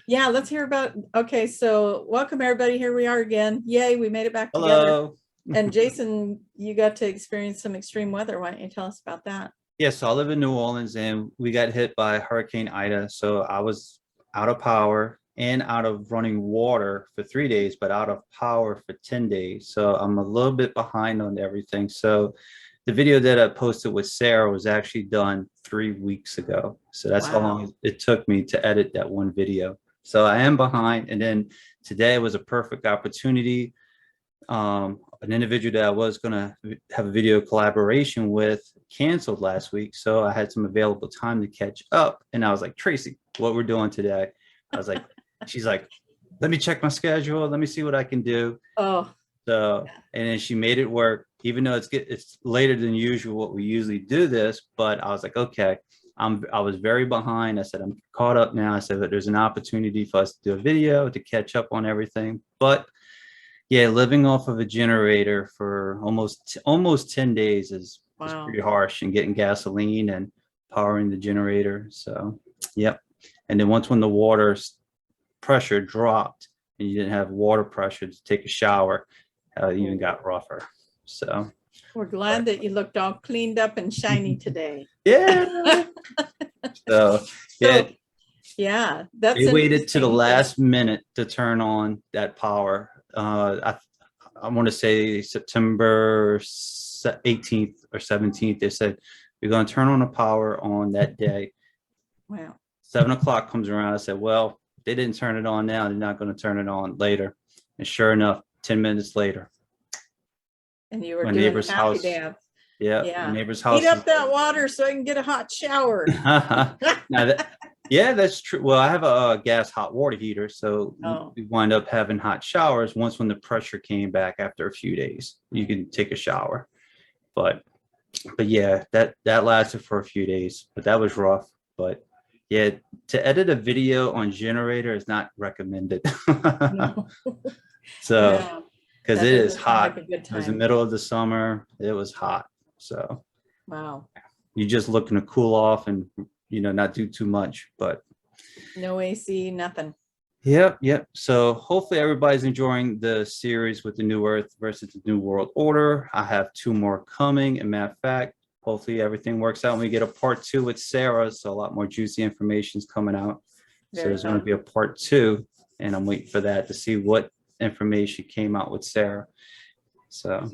Yeah, let's hear about, okay, so welcome everybody. Here we are again. Yay, we made it back together. Hello. And Jason, you got to experience some extreme weather. Why don't you tell us about that? Yeah, so I live in New Orleans and we got hit by Hurricane Ida. So I was out of power and out of running water for 3 days, but out of power for 10 days. So I'm a little bit behind on everything. So the video that I posted with Sarah was actually done 3 weeks ago. So that's how Wow. long it took me to edit that one video. So I am behind. And then today was a perfect opportunity. An individual that I was going to have a video collaboration with canceled last week. So I had some available time to catch up. And I was like, Tracie, what we're doing today? I was like, she's like, let me check my schedule. Let me see what I can do. Oh, So, and then she made it work, even though it's later than usual what we usually do this. But I was like, okay, I was very behind. I said, I'm caught up now. I said that there's an opportunity for us to do a video to catch up on everything. But yeah, living off of a generator for almost 10 days is wow. pretty harsh, and getting gasoline and powering the generator. So, yep. And then once when the water pressure dropped and you didn't have water pressure to take a shower, it even got rougher. So, We're glad that you looked all cleaned up and shiny today. yeah. So, yeah, So, yeah, that's they waited to the interesting. last minute to turn on that power. I want to say September 18th or 17th. They said we're going to turn on the power on that day. Wow. 7 o'clock comes around. I said, well, they didn't turn it on now. They're not going to turn it on later. And sure enough, 10 minutes later, And you were my doing the neighbor's happy house. dance. Yeah, my Yeah. neighbor's Heat house is. up that water so I can get a hot shower. Now yeah, that's true. Well, I have a gas hot water heater, so Oh, we wind up having hot showers. Once when the pressure came back after a few days, you can take a shower. But yeah, that lasted for a few days, but that was rough. But yeah, to edit a video on generator is not recommended. no. So, No, because that it is doesn't sound like hot. a good It was the time. middle of the summer. It was hot. So Wow. you're just looking to cool off and not do too much. But No AC, nothing. yep. So hopefully everybody's enjoying the series with the New Earth versus the New World Order. I have two more coming. And matter of fact, hopefully everything works out and we get a part two with Sarah. So a lot more juicy information is coming out. So Very there's going to fun. be a part two, and I'm waiting for that to see what information came out with Sarah. So,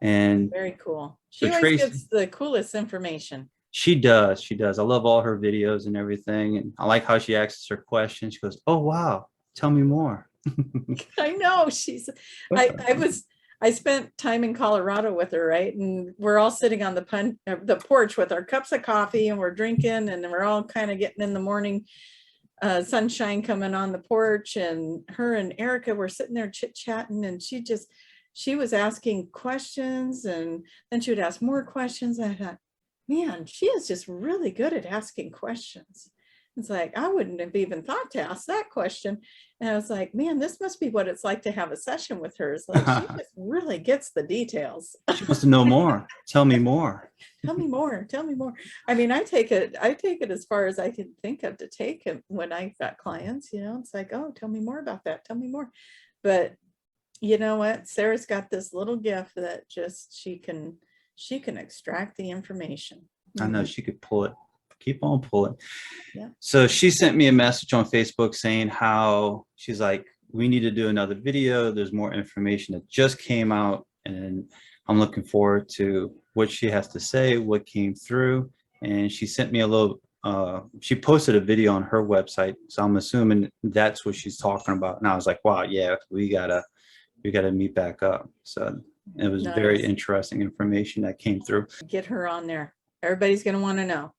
and Very cool. so She always Tracie, gets the coolest information. she does. I love all her videos and everything. And I like how she asks her questions. She goes, oh, wow, tell me more. I know I spent time in Colorado with her, right? And we're all sitting on the porch with our cups of coffee and we're drinking and we're all kind of getting in the morning sunshine coming on the porch, and her and Erica were sitting there chit-chatting, and she was asking questions, and then she would ask more questions. I thought, man, she is just really good at asking questions. It's like, I wouldn't have even thought to ask that question. And I was like, man, this must be what it's like to have a session with her. It's like, she just really gets the details. She wants to know more. Tell me more. Tell me more, tell me more. I mean, I take it as far as I can think of to take it when I've got clients, it's like, oh, tell me more about that, tell me more. But you know what, Sarah's got this little gift that just she can extract the information. I know she could pull it. Keep on pulling. Yeah. So she sent me a message on Facebook saying how she's like, we need to do another video. There's more information that just came out, and I'm looking forward to what she has to say, what came through. And she sent me a little, she posted a video on her website. So I'm assuming that's what she's talking about. And I was like, wow, yeah, we gotta meet back up. So it was very Nice. interesting information that came through. Get her on there. Everybody's going to want to know.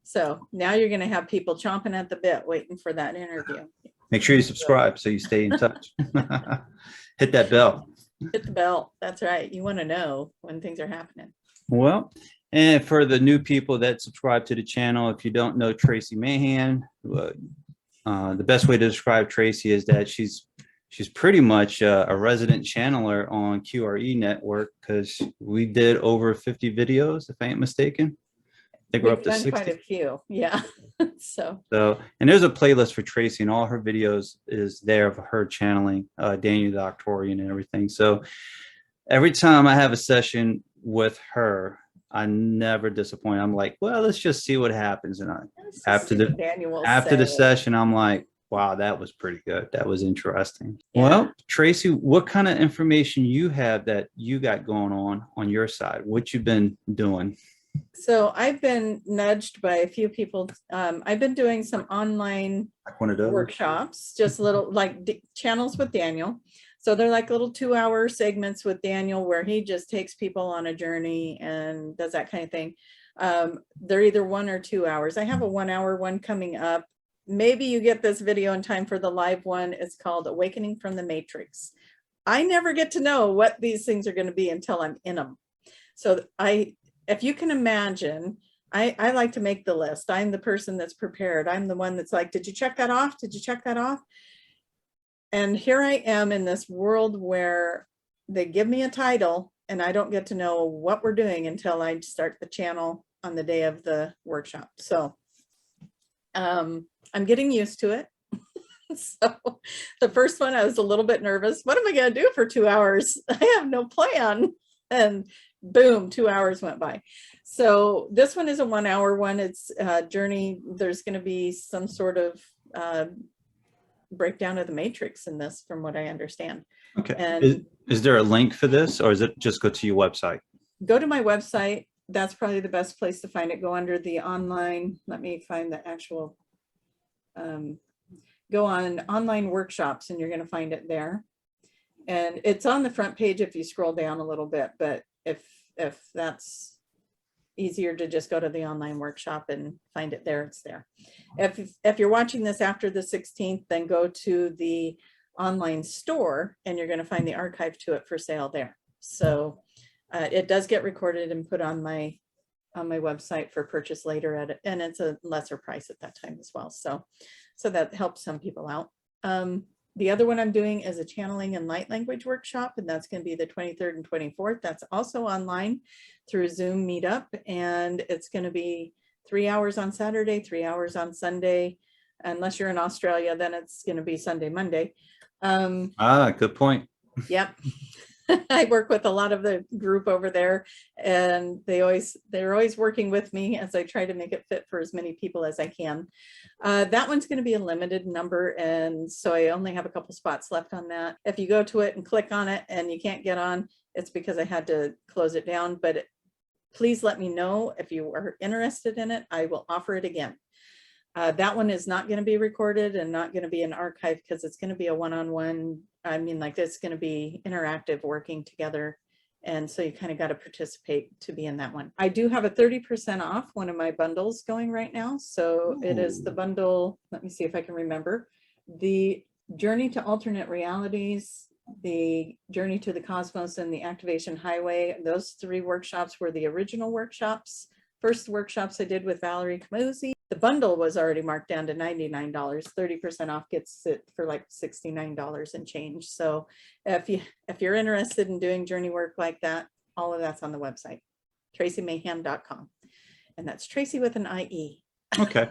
So now you're going to have people chomping at the bit waiting for that interview. Make sure you subscribe so you stay in touch. Hit that bell. Hit the bell. That's right. You want to know when things are happening. Well, and for the new people that subscribe to the channel, if you don't know Tracie Mahan, the best way to describe Tracie is that she's pretty much a resident channeler on QRE network, because we did over 50 videos, if I ain't mistaken. think we're up We've to done quite 60. a few. Yeah. So, So, and there's a playlist for Tracie, and all her videos is there of her channeling Daniel the Arcturian and everything. So every time I have a session with her, I never disappoint. I'm like, well, let's just see what happens. And let's just after see what the Daniel will after the say. session, I'm like, wow, that was pretty good. That was interesting. Yeah. Well, Tracie, what kind of information you have that you got going on your side? What you've been doing? So I've been nudged by a few people. I've been doing some online Like one of those? workshops, just little like channels with Daniel. So they're like little 2-hour segments with Daniel where he just takes people on a journey and does that kind of thing. They're either 1 or 2 hours. I have a 1-hour one coming up. Maybe you get this video in time for the live one. It's called Awakening from the Matrix. I never get to know what these things are going to be until I'm in them. So if you can imagine, I like to make the list. I'm the person that's prepared. I'm the one that's like, did you check that off? Did you check that off? And here I am in this world where they give me a title and I don't get to know what we're doing until I start the channel on the day of the workshop. So I'm getting used to it. So the first one, I was a little bit nervous. What am I going to do for 2 hours? I have no plan. And boom, 2 hours went by. So this one is a 1-hour one. It's a journey. There's going to be some sort of breakdown of the matrix in this, from what I understand. Okay. And is there a link for this, or is it just go to your website? go to my website. That's probably the best place to find it. Go under the online. Let me find the actual. Go on online workshops and you're going to find it there. And it's on the front page if you scroll down a little bit, but if that's easier to just go to the online workshop and find it there, it's there. If you're watching this after the 16th, then go to the online store and you're going to find the archive to it for sale there. So it does get recorded and put on my website for purchase later and it's a lesser price at that time as well. So that helps some people out. The other one I'm doing is a channeling and light language workshop, and that's going to be the 23rd and 24th. That's also online through Zoom meetup, and it's going to be 3 hours on Saturday, 3 hours on Sunday. Unless you're in Australia, then it's going to be Sunday, Monday. Good point. Yep. I work with a lot of the group over there, and they're always working with me as I try to make it fit for as many people as I can. That one's going to be a limited number, and so I only have a couple spots left on that. If you go to it and click on it and you can't get on, it's because I had to close it down, but please let me know if you are interested in it. I will offer it again. That one is not going to be recorded and not going to be an archive because it's going to be a one-on-one. I mean, like, it's going to be interactive, working together. And so you kind of got to participate to be in that one. I do have a 30% off one of my bundles going right now. So it is the bundle. Let me see if I can remember. The Journey to Alternate Realities, the Journey to the Cosmos, and the Activation Highway. Those 3 workshops were the original workshops. First workshops I did with Valerie Camuzzi. The bundle was already marked down to $99. 30% off gets it for like $69 and change. So if you're interested in doing journey work like that, all of that's on the website, traciemayhem.com. And that's Tracie with an IE. Okay.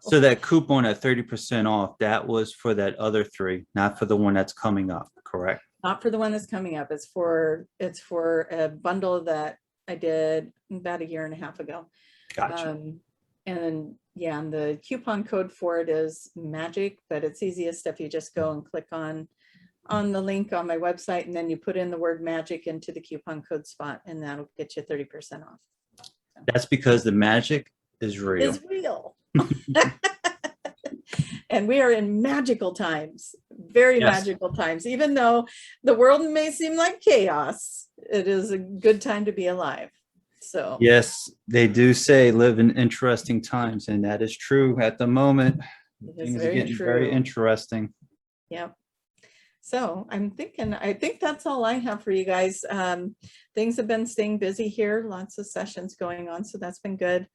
So that coupon at 30% off, that was for that other 3, not for the one that's coming up, correct? Not for the one that's coming up. It's for a bundle that I did about 1.5 years ago. Gotcha. And yeah, and the coupon code for it is MAGIC, but it's easiest if you just go and click on the link on my website, and then you put in the word MAGIC into the coupon code spot, and that'll get you 30% off. That's because the magic is real. Is real. And we are in magical times, very magical times. Even though the world may seem like chaos, it is a good time to be alive. So yes, they do say live in interesting times, and that is true at the moment. Things are getting very interesting. Yep. So I think that's all I have for you guys. Things have been staying busy here, lots of sessions going on, so that's been good.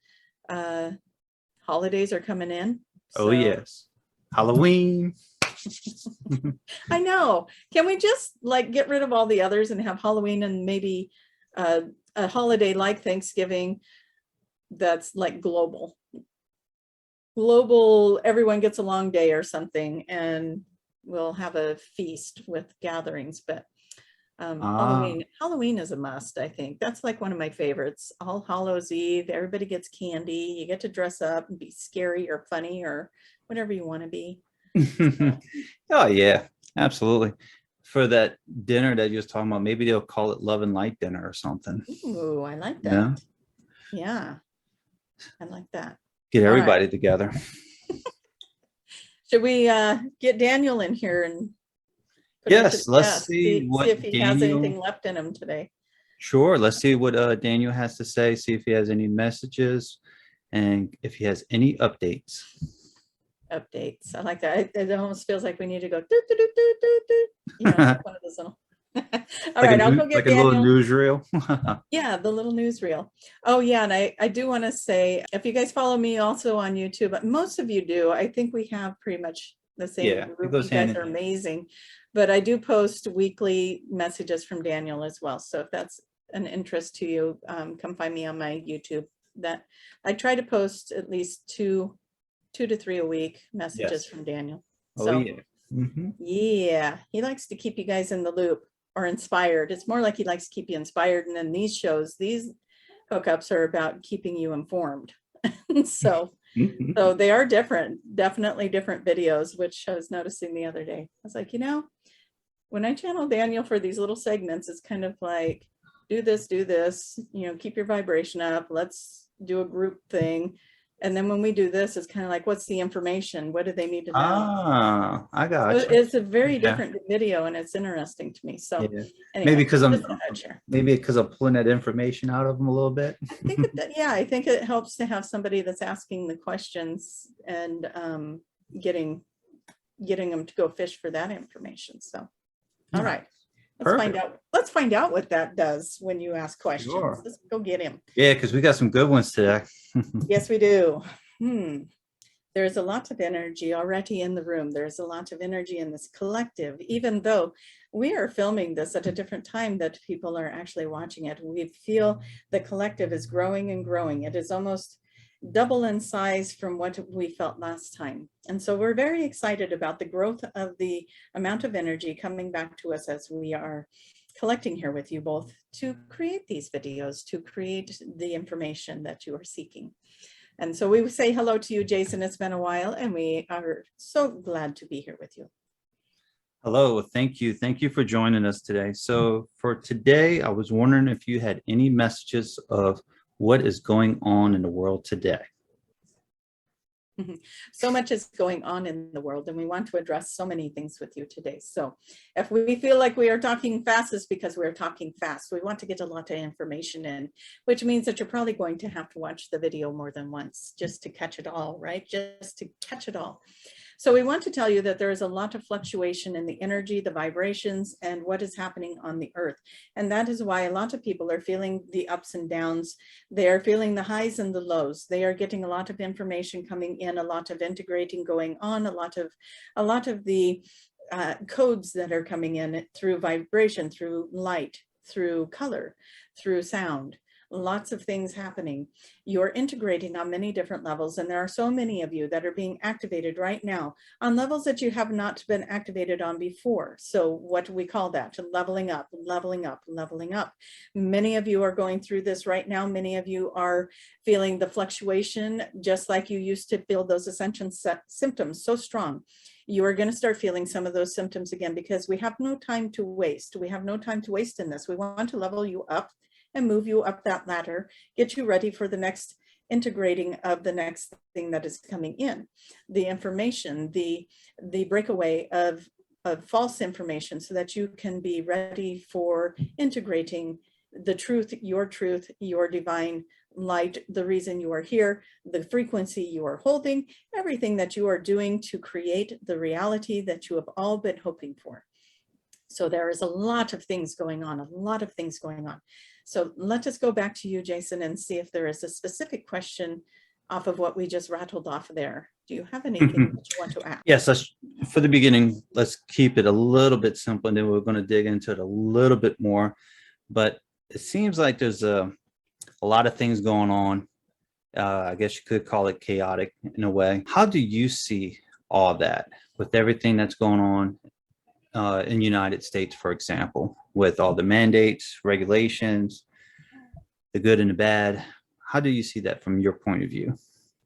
Holidays are coming in. Oh yes, Halloween. I know. Can we just like get rid of all the others and have Halloween and maybe a holiday like Thanksgiving that's like global, everyone gets a long day or something, and we'll have a feast with gatherings. But Halloween is a must, I think. That's like one of my favorites. All Hallows Eve, everybody gets candy. You get to dress up and be scary or funny or whatever you want to be. Oh yeah, absolutely. For that dinner that you was talking about, maybe they'll call it Love and Light dinner or something. Ooh, I like that. Yeah. Yeah, I like that. Get All right. everybody together. Should we get Daniel in here and put him to Yes, the let's test? see what if he has Daniel. anything left in him today. Sure, let's see what Daniel has to say, see if he has any messages and if he has any updates. Updates. I like that. It almost feels like we need to go do, do, do, do, do, do. You know, like one of those little. All right, I'll go get like a Daniel. little newsreel. Yeah, the little newsreel. Oh yeah, and I do want to say, if you guys follow me also on YouTube, but most of you do, I think we have pretty much the same Yeah, it group. goes You guys hand in are hand. amazing. But I do post weekly messages from Daniel as well. So if that's an interest to you, come find me on my YouTube. That I try to post at least two to three a week messages Yes. from Daniel. Oh So yeah. Mhm. yeah, he likes to keep you guys in the loop or inspired. It's more like he likes to keep you inspired. And then these shows, these hookups are about keeping you informed. So they are different, definitely different videos, which I was noticing the other day. I was like, you know, when I channel Daniel for these little segments, it's kind of like, do this, you know, keep your vibration up. Let's do a group thing. And then when we do this, it's kind of like, what's the information? What do they need to know? Ah, I got you. It's a very different video, and it's interesting to me. So Yeah. anyway, Maybe because I'm pulling that information out of them a little bit. I think yeah, I think it helps to have somebody that's asking the questions and getting them to go fish for that information. So all right, let's find out what that does when you ask questions. Sure. Let's go get him. Yeah, because we got some good ones today. Yes, we do. There's a lot of energy already in the room. There's a lot of energy in this collective, even though we are filming this at a different time that people are actually watching it. We feel the collective is growing and growing. It is almost double in size from what we felt last time. And so we're very excited about the growth of the amount of energy coming back to us as we are collecting here with you both to create these videos, to create the information that you are seeking. And so we say hello to you, Jason. It's been a while, and we are so glad to be here with you. Hello, thank you. Thank you for joining us today. So for today, I was wondering if you had any messages of what is going on in the world today. So much is going on in the world, and we want to address so many things with you today. So if we feel like we are talking fast, it's because we're talking fast. We want to get a lot of information in, which means that you're probably going to have to watch the video more than once just to catch it all, right? Just to catch it all. So we want to tell you that there is a lot of fluctuation in the energy, the vibrations, and what is happening on the earth. And that is why a lot of people are feeling the ups and downs. They are feeling the highs and the lows. They are getting a lot of information coming in, a lot of integrating going on, a lot of the codes that are coming in through vibration, through light, through color, through sound. Lots of things happening. You're integrating on many different levels, and there are so many of you that are being activated right now on levels that you have not been activated on before. So what do we call that? Leveling up, leveling up, leveling up. Many of you are going through this right now. Many of you are feeling the fluctuation, just like you used to feel those ascension symptoms so strong. You are going to start feeling some of those symptoms again, because we have no time to waste. We have no time to waste in this. We want to level you up and move you up that ladder, get you ready for the next integrating of the next thing that is coming in. The information, the breakaway of false information, so that you can be ready for integrating the truth, your divine light, the reason you are here, the frequency you are holding, everything that you are doing to create the reality that you have all been hoping for. So there is a lot of things going on, So let us go back to you, Jason, and see if there is a specific question off of what we just rattled off there. Do you have anything that you want to ask? Yes, for the beginning, let's keep it a little bit simple, and then we're going to dig into it a little bit more. But it seems like there's a lot of things going on I guess you could call it chaotic in a way. How do you see all that with everything that's going on in the United States, for example, with all the mandates, regulations, the good and the bad? How do you see that from your point of view?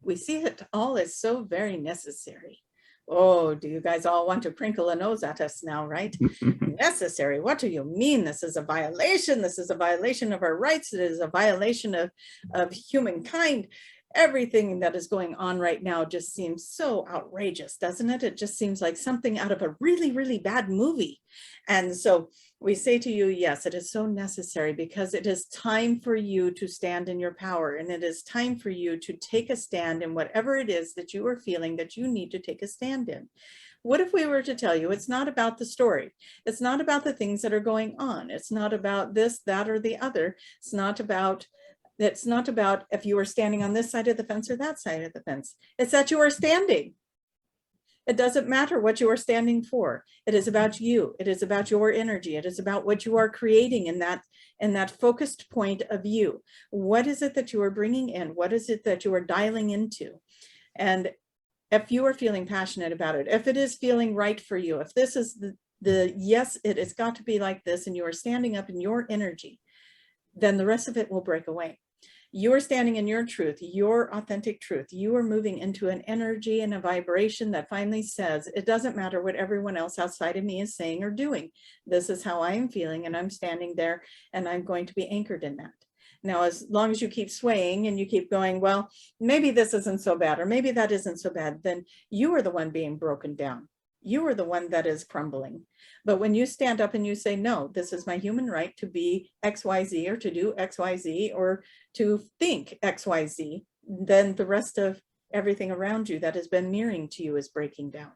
We see it all as so very necessary. Oh, do you guys all want to crinkle a nose at us now, right? Necessary. What do you mean? This is a violation. This is a violation of our rights. It is a violation of humankind. Everything that is going on right now just seems so outrageous, doesn't it? It just seems like something out of a really, really bad movie. And so we say to you, yes, it is so necessary because it is time for you to stand in your power, and it is time for you to take a stand in whatever it is that you are feeling that you need to take a stand in. What if we were to tell you it's not about the story? It's not about the things that are going on. It's not about this, that, or the other. It's not about if you are standing on this side of the fence or that side of the fence. It's that you are standing. It doesn't matter what you are standing for. It is about you. It is about your energy. It is about what you are creating in that focused point of you. What is it that you are bringing in? What is it that you are dialing into? And if you are feeling passionate about it, if it is feeling right for you, if this is the yes, it has got to be like this, and you are standing up in your energy, then the rest of it will break away. You are standing in your truth, your authentic truth. You are moving into an energy and a vibration that finally says, it doesn't matter what everyone else outside of me is saying or doing. This is how I am feeling, and I'm standing there, and I'm going to be anchored in that. Now, as long as you keep swaying and you keep going, well, maybe this isn't so bad, or maybe that isn't so bad, then you are the one being broken down. You are the one that is crumbling. But when you stand up and you say, no, this is my human right to be XYZ, or to do XYZ, or to think XYZ, then the rest of everything around you that has been mirroring to you is breaking down.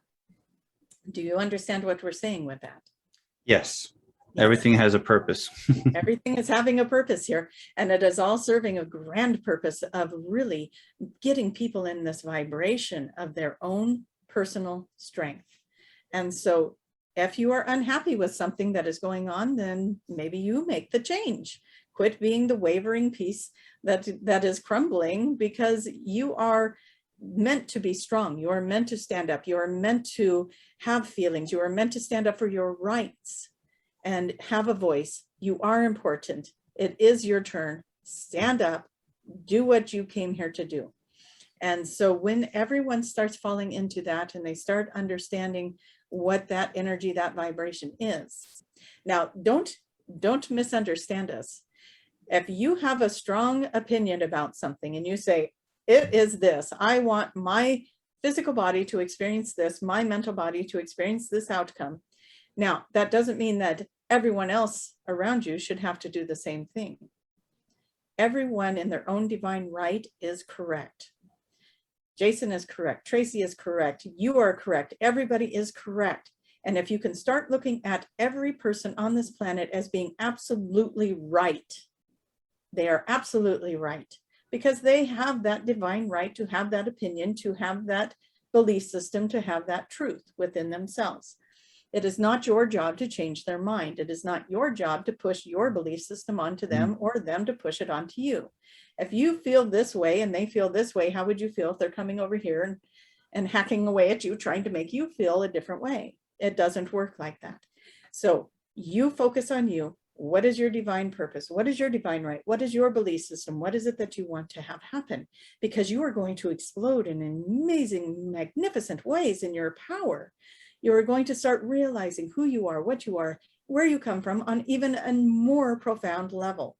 Do you understand what we're saying with that? Yes. Yes. Everything has a purpose. Everything is having a purpose here, and it is all serving a grand purpose of really getting people in this vibration of their own personal strength. And so if you are unhappy with something that is going on, then maybe you make the change. Quit being the wavering piece that is crumbling, because you are meant to be strong. You are meant to stand up. You are meant to have feelings. You are meant to stand up for your rights and have a voice. You are important. It is your turn. Stand up, do what you came here to do. And so when everyone starts falling into that, and they start understanding what that energy, that vibration is. Now, don't misunderstand us. If you have a strong opinion about something and you say, it is this, I want my physical body to experience this, my mental body to experience this outcome. Now, that doesn't mean that everyone else around you should have to do the same thing. Everyone in their own divine right is correct. Jason is correct. Tracie is correct. You are correct. Everybody is correct. And if you can start looking at every person on this planet as being absolutely right, they are absolutely right, because they have that divine right to have that opinion, to have that belief system, to have that truth within themselves. It is not your job to change their mind. It is not your job to push your belief system onto them, or them to push it onto you. If you feel this way and they feel this way, how would you feel if they're coming over here and hacking away at you, trying to make you feel a different way? It doesn't work like that. So you focus on you. What is your divine purpose? What is your divine right? What is your belief system? What is it that you want to have happen? Because you are going to explode in amazing, magnificent ways in your power. You are going to start realizing who you are, what you are, where you come from, on even a more profound level.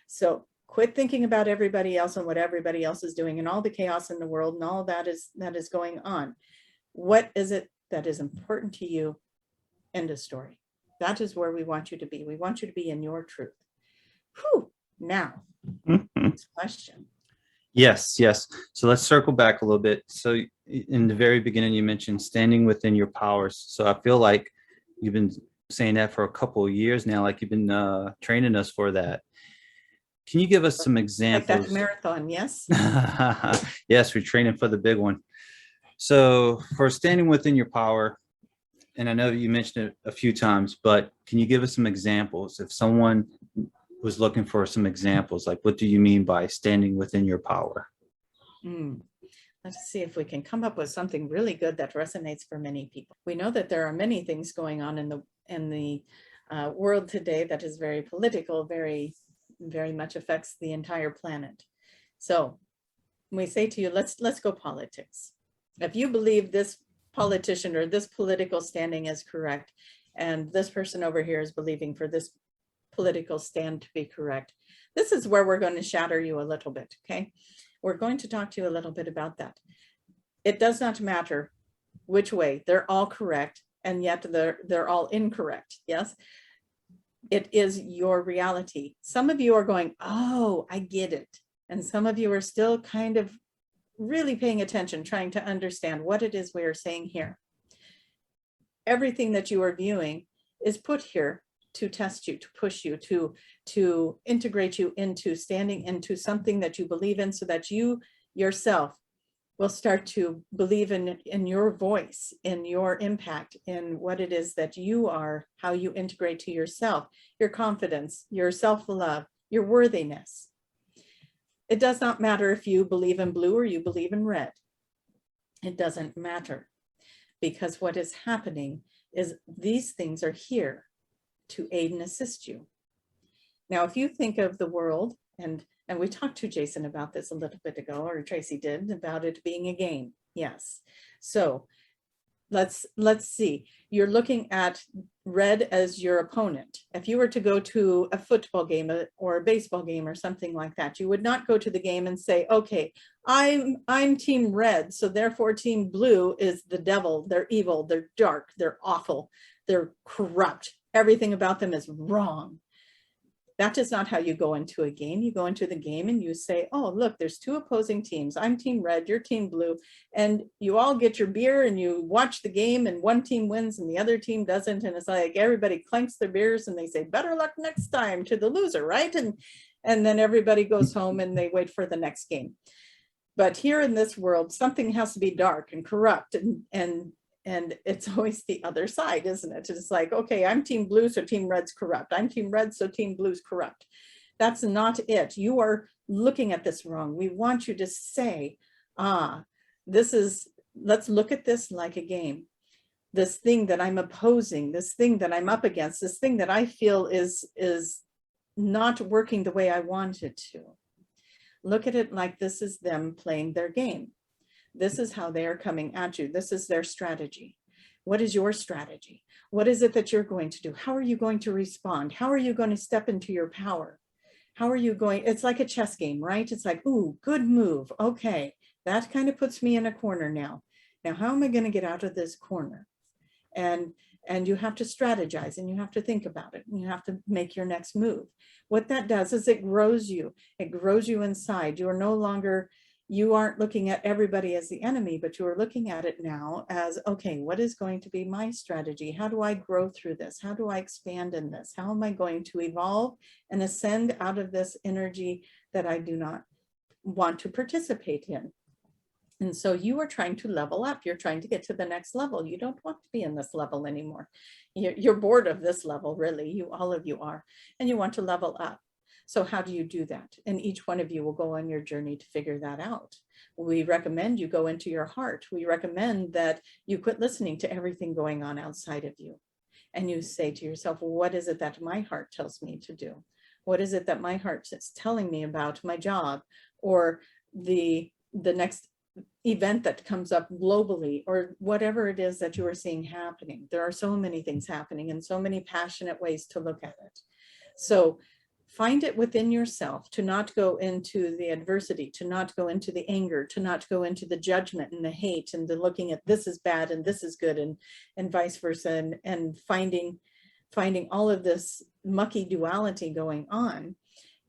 So quit thinking about everybody else and what everybody else is doing and all the chaos in the world and all that is going on. What is it that is important to you? End of story. That is where we want you to be. We want you to be in your truth. Whew. Now, next question. Yes. So let's circle back a little bit. So in the very beginning, you mentioned standing within your powers. So I feel like you've been saying that for a couple of years now, like you've been training us for that. Can you give us some examples? Like that marathon, yes? Yes, we're training for the big one. So for standing within your power, and I know you mentioned it a few times, but can you give us some examples? If someone was looking for some examples, like what do you mean by standing within your power? Let's see if we can come up with something really good that resonates for many people. We know that there are many things going on in the world today that is very political, very much affects the entire planet. So we say to you, let's go politics. If you believe this politician or this political standing is correct, and this person over here is believing for this political stand to be correct, this is where we're going to shatter you a little bit, okay? We're going to talk to you a little bit about that. It does not matter which way, they're all correct, and yet they're all incorrect, yes? It is your reality. Some of you are going, oh, I get it. And some of you are still kind of really paying attention, trying to understand what it is we are saying here. Everything that you are viewing is put here to test you, to push you, to integrate you into standing into something that you believe in, so that you yourself will start to believe in your voice, in your impact, in what it is that you are, how you integrate to yourself, your confidence, your self-love, your worthiness. It does not matter if you believe in blue or you believe in red. It doesn't matter, because what is happening is these things are here to aid and assist you. Now, if you think of the world, and we talked to Jason about this a little bit ago, or Tracie did, about it being a game. Yes. So let's see. You're looking at red as your opponent. If you were to go to a football game or a baseball game or something like that, you would not go to the game and say, okay, I'm team red, so therefore team blue is the devil. They're evil, they're dark, they're awful, they're corrupt. Everything about them is wrong. That is not how you go into a game. You go into the game and you say, oh, look, there's two opposing teams. I'm team red, you're team blue. And you all get your beer and you watch the game, and one team wins and the other team doesn't. And it's like everybody clanks their beers and they say, better luck next time to the loser, right? And then everybody goes home and they wait for the next game. But here in this world, something has to be dark and corrupt, and it's always the other side, isn't it? It's like, okay, I'm team blue, so team red's corrupt. I'm team red, so team blue's corrupt. That's not it. You are looking at this wrong. We want you to say, let's look at this like a game. This thing that I'm opposing, this thing that I'm up against, this thing that I feel is not working the way I want it to. Look at it like this is them playing their game. This is how they are coming at you. This is their strategy. What is your strategy? What is it that you're going to do? How are you going to respond? How are you going to step into your power? How are you going? It's like a chess game, right? It's like, ooh, good move. Okay, that kind of puts me in a corner now. Now, how am I going to get out of this corner? And you have to strategize, and you have to think about it, and you have to make your next move. What that does is it grows you. It grows you inside. You are no longer, you aren't looking at everybody as the enemy, but you are looking at it now as, okay, what is going to be my strategy? How do I grow through this? How do I expand in this? How am I going to evolve and ascend out of this energy that I do not want to participate in? And so you are trying to level up. You're trying to get to the next level. You don't want to be in this level anymore. You're bored of this level, really. All of you are, and you want to level up. So how do you do that? And each one of you will go on your journey to figure that out. We recommend you go into your heart. We recommend that you quit listening to everything going on outside of you. And you say to yourself, well, what is it that my heart tells me to do? What is it that my heart is telling me about my job, or the next event that comes up globally, or whatever it is that you are seeing happening? There are so many things happening and so many passionate ways to look at it. So find it within yourself to not go into the adversity, to not go into the anger, to not go into the judgment and the hate and the looking at this is bad and this is good, and vice versa, and finding all of this mucky duality going on,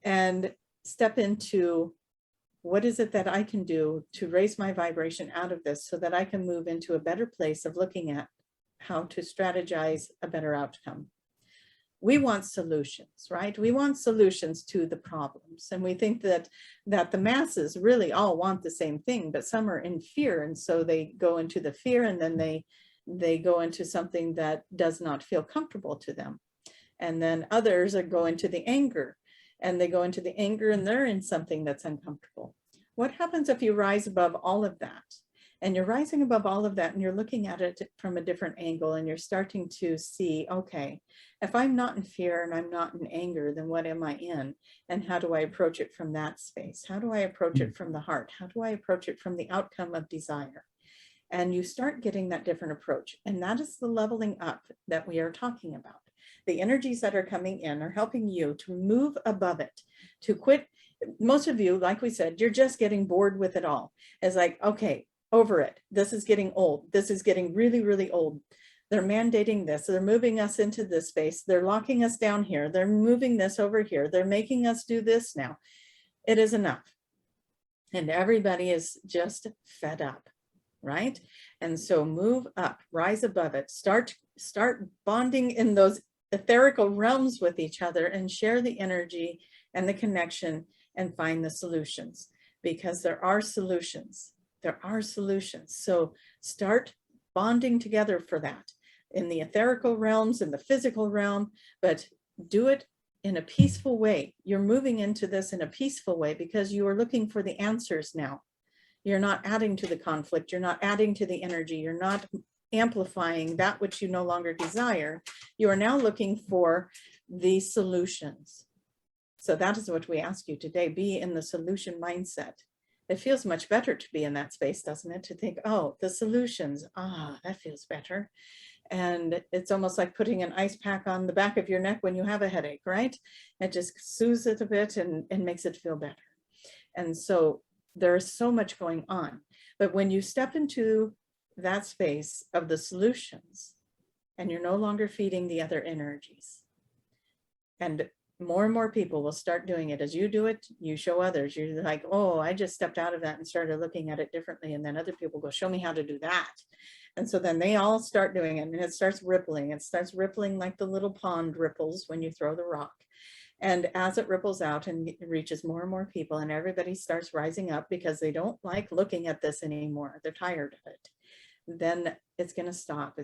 and step into what is it that I can do to raise my vibration out of this so that I can move into a better place of looking at how to strategize a better outcome. We want solutions, right? We want solutions to the problems. And we think that the masses really all want the same thing, but some are in fear. And so they go into the fear, and then they go into something that does not feel comfortable to them. And then others go into the anger, and they go into the anger and they're in something that's uncomfortable. What happens if you rise above all of that? And you're rising above all of that and you're looking at it from a different angle and you're starting to see, okay, if I'm not in fear and I'm not in anger, then what am I in? And how do I approach it from that space? How do I approach it from the heart? How do I approach it from the outcome of desire? And you start getting that different approach. And that is the leveling up that we are talking about. The energies that are coming in are helping you to move above it, to quit. Most of you, like we said, you're just getting bored with it all. It's like, okay, over it. This is getting old. This is getting really, really old. They're mandating this. They're moving us into this space. They're locking us down here. They're moving this over here. They're making us do this now. It is enough. And everybody is just fed up, right? And so move up, rise above it, start bonding in those etherical realms with each other and share the energy and the connection and find the solutions, because there are solutions. There are solutions. So start bonding together for that in the etherical realms, in the physical realm, but do it in a peaceful way. You're moving into this in a peaceful way because you are looking for the answers now. You're not adding to the conflict. You're not adding to the energy. You're not amplifying that which you no longer desire. You are now looking for the solutions. So that is what we ask you today. Be in the solution mindset. It feels much better to be in that space, doesn't it? To think, oh, the solutions, that feels better. And it's almost like putting an ice pack on the back of your neck when you have a headache, right? It just soothes it a bit and makes it feel better. And so there's so much going on. But when you step into that space of the solutions and you're no longer feeding the other energies, and more people will start doing it. As you do it, you show others. You're like, oh, I just stepped out of that and started looking at it differently. And then other people go, show me how to do that. And so then they all start doing it and it starts rippling. It starts rippling like the little pond ripples when you throw the rock. And as it ripples out and it reaches more and more people and everybody starts rising up because they don't like looking at this anymore. They're tired of it. Then it's going to stop.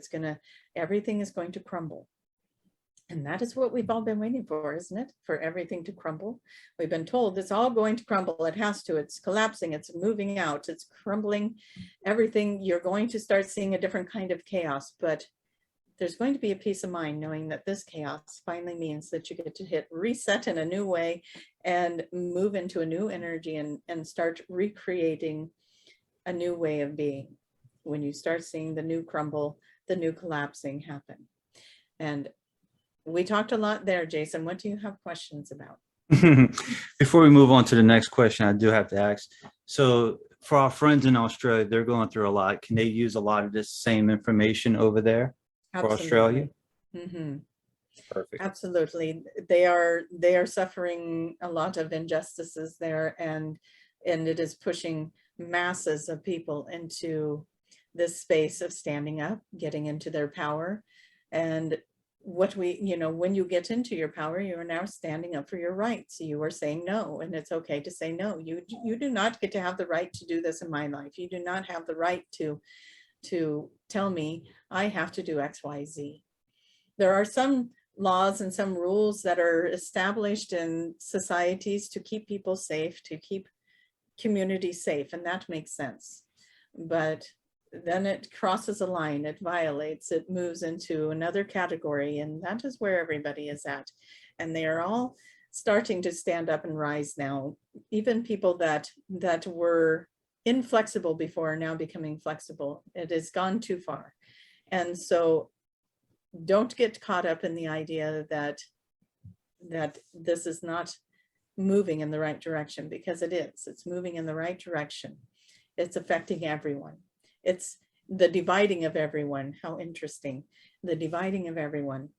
Everything is going to crumble. And that is what we've all been waiting for, isn't it? For everything to crumble. We've been told it's all going to crumble. It has to. It's collapsing. It's moving out. It's crumbling. Everything. You're going to start seeing a different kind of chaos. But there's going to be a peace of mind knowing that this chaos finally means that you get to hit reset in a new way and move into a new energy and start recreating a new way of being. When you start seeing the new crumble, the new collapsing happen. And we talked a lot there, Jason. What do you have questions about? Before we move on to the next question, I do have to ask. So for our friends in Australia, they're going through a lot. Can they use a lot of this same information over there for Australia? Mm-hmm. Perfect. Absolutely. They are suffering a lot of injustices there, and it is pushing masses of people into this space of standing up, getting into their power. And when you get into your power, you are now standing up for your rights. You are saying no, and it's okay to say no. You do not get to have the right to do this in my life. You do not have the right to tell me I have to do X, Y, Z. There are some laws and some rules that are established in societies to keep people safe, to keep communities safe, and that makes sense. But then it crosses a line, it violates, it moves into another category, and that is where everybody is at. And they are all starting to stand up and rise now. Even people that were inflexible before are now becoming flexible. It has gone too far. And so don't get caught up in the idea that this is not moving in the right direction, because it is. It's moving in the right direction. It's affecting everyone. It's the dividing of everyone. How interesting. The dividing of everyone.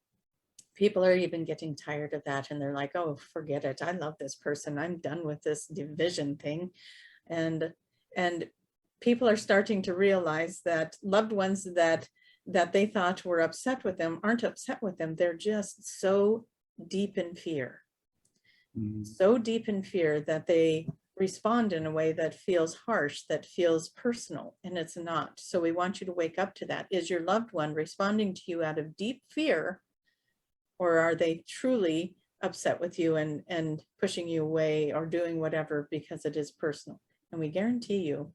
People are even getting tired of that, and they're like, oh, forget it. I love this person. I'm done with this division thing. And people are starting to realize that loved ones that they thought were upset with them aren't upset with them. They're just so deep in fear. So deep in fear that they respond in a way that feels harsh, that feels personal, and it's not. So we want you to wake up to that. Is your loved one responding to you out of deep fear, or are they truly upset with you and pushing you away or doing whatever because it is personal? And we guarantee you,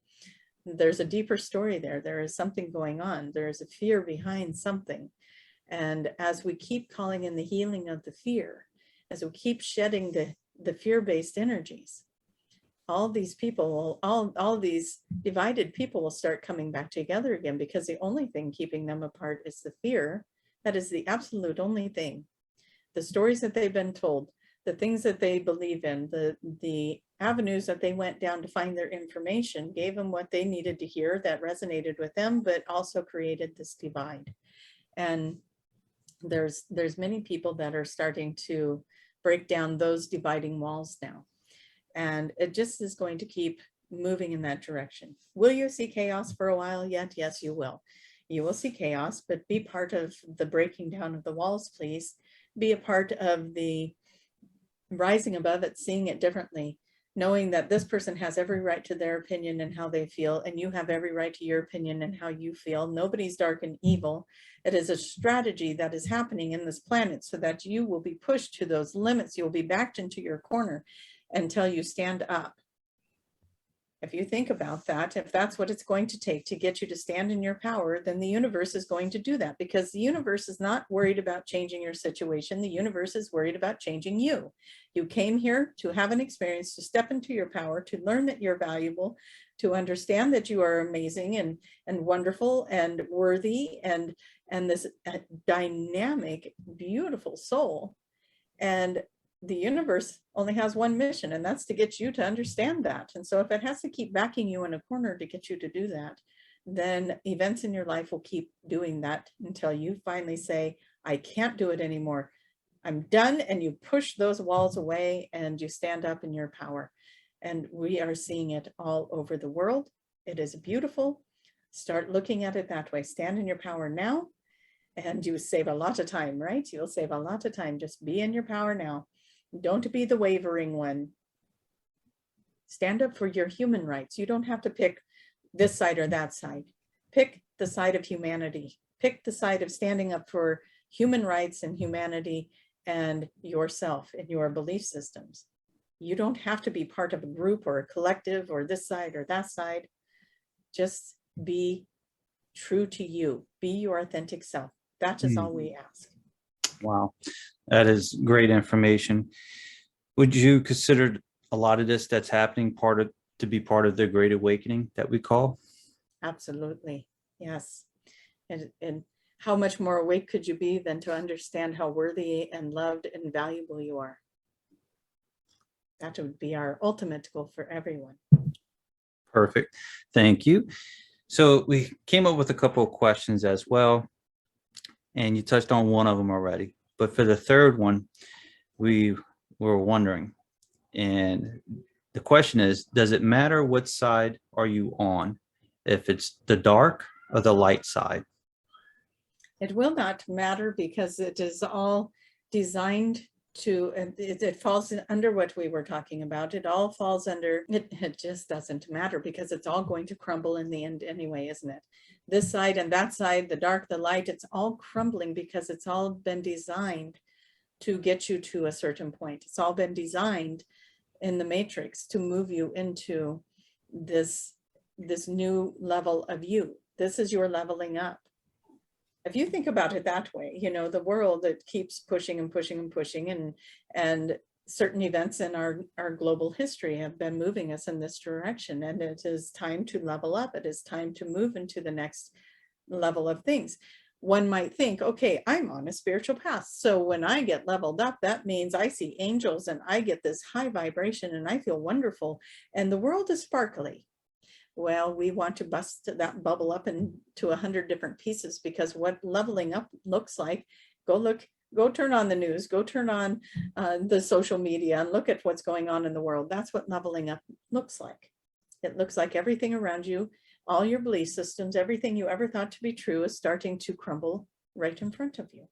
there's a deeper story there. There is something going on. There is a fear behind something. And as we keep calling in the healing of the fear, as we keep shedding the fear-based energies, all these people, all these divided people will start coming back together again, because the only thing keeping them apart is the fear. That is the absolute only thing. The stories that they've been told, the things that they believe in, the avenues that they went down to find their information gave them what they needed to hear that resonated with them, but also created this divide. And there's many people that are starting to break down those dividing walls now. And it just is going to keep moving in that direction. Will you see chaos for a while yet? Yes, you will. You will see chaos, but be part of the breaking down of the walls, please. Be a part of the rising above it, seeing it differently, knowing that this person has every right to their opinion and how they feel, and you have every right to your opinion and how you feel. Nobody's dark and evil. It is a strategy that is happening in this planet so that you will be pushed to those limits. You'll be backed into your corner until you stand up. If you think about that, if that's what it's going to take to get you to stand in your power, then the universe is going to do that, because the universe is not worried about changing your situation. The universe is worried about changing you. You came here to have an experience, to step into your power, to learn that you're valuable, to understand that you are amazing and wonderful and worthy and this dynamic, beautiful soul. And the universe only has one mission, and that's to get you to understand that. And so if it has to keep backing you in a corner to get you to do that, then events in your life will keep doing that until you finally say, I can't do it anymore. I'm done. And you push those walls away and you stand up in your power. And we are seeing it all over the world. It is beautiful. Start looking at it that way. Stand in your power now, and you save a lot of time, right? You'll save a lot of time. Just be in your power now. Don't be the wavering one. Stand up for your human rights. You don't have to pick this side or that side. Pick the side of humanity. Pick the side of standing up for human rights and humanity and yourself and your belief systems. You don't have to be part of a group or a collective or this side or that side. Just be true to you. Be your authentic self. That is all we ask. Wow, that is great information. Would you consider a lot of this that's happening to be part of the Great Awakening that we call? Absolutely, yes. And how much more awake could you be than to understand how worthy and loved and valuable you are? That would be our ultimate goal for everyone. Perfect. Thank you. So we came up with a couple of questions as well, and you touched on one of them already. But for the third one, we were wondering, and the question is, does it matter what side are you on, if it's the dark or the light side? It will not matter, because it is all designed to, it falls under what we were talking about. It all falls under, it just doesn't matter, because it's all going to crumble in the end anyway, isn't it? This side and that side, the dark, the light, it's all crumbling because it's all been designed to get you to a certain point. It's all been designed in the matrix to move you into this new level of you. This is your leveling up. If you think about it that way, you know, the world that keeps pushing and pushing and pushing, and certain events in our global history have been moving us in this direction, and it is time to level up. It is time to move into the next level of things. One might think, okay, I'm on a spiritual path, so when I get leveled up, that means I see angels and I get this high vibration and I feel wonderful and the world is sparkly. Well, we want to bust that bubble up into 100 different pieces, because what leveling up looks like, go turn on the news, go turn on the social media and look at what's going on in the world. That's what leveling up looks like. It looks like everything around you, all your belief systems, everything you ever thought to be true is starting to crumble right in front of you.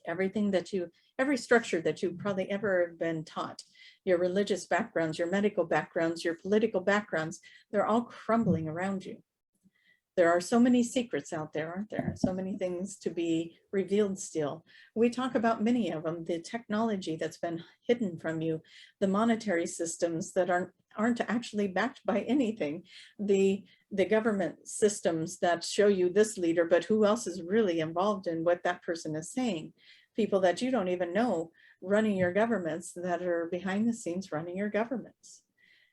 Everything that every structure that you probably ever have been taught, your religious backgrounds, your medical backgrounds, your political backgrounds, they're all crumbling around you. There are so many secrets out there, aren't there? So many things to be revealed still. We talk about many of them, the technology that's been hidden from you, the monetary systems that aren't aren't actually backed by anything. The government systems that show you this leader, but who else is really involved in what that person is saying? People that you don't even know running your governments, that are behind the scenes running your governments.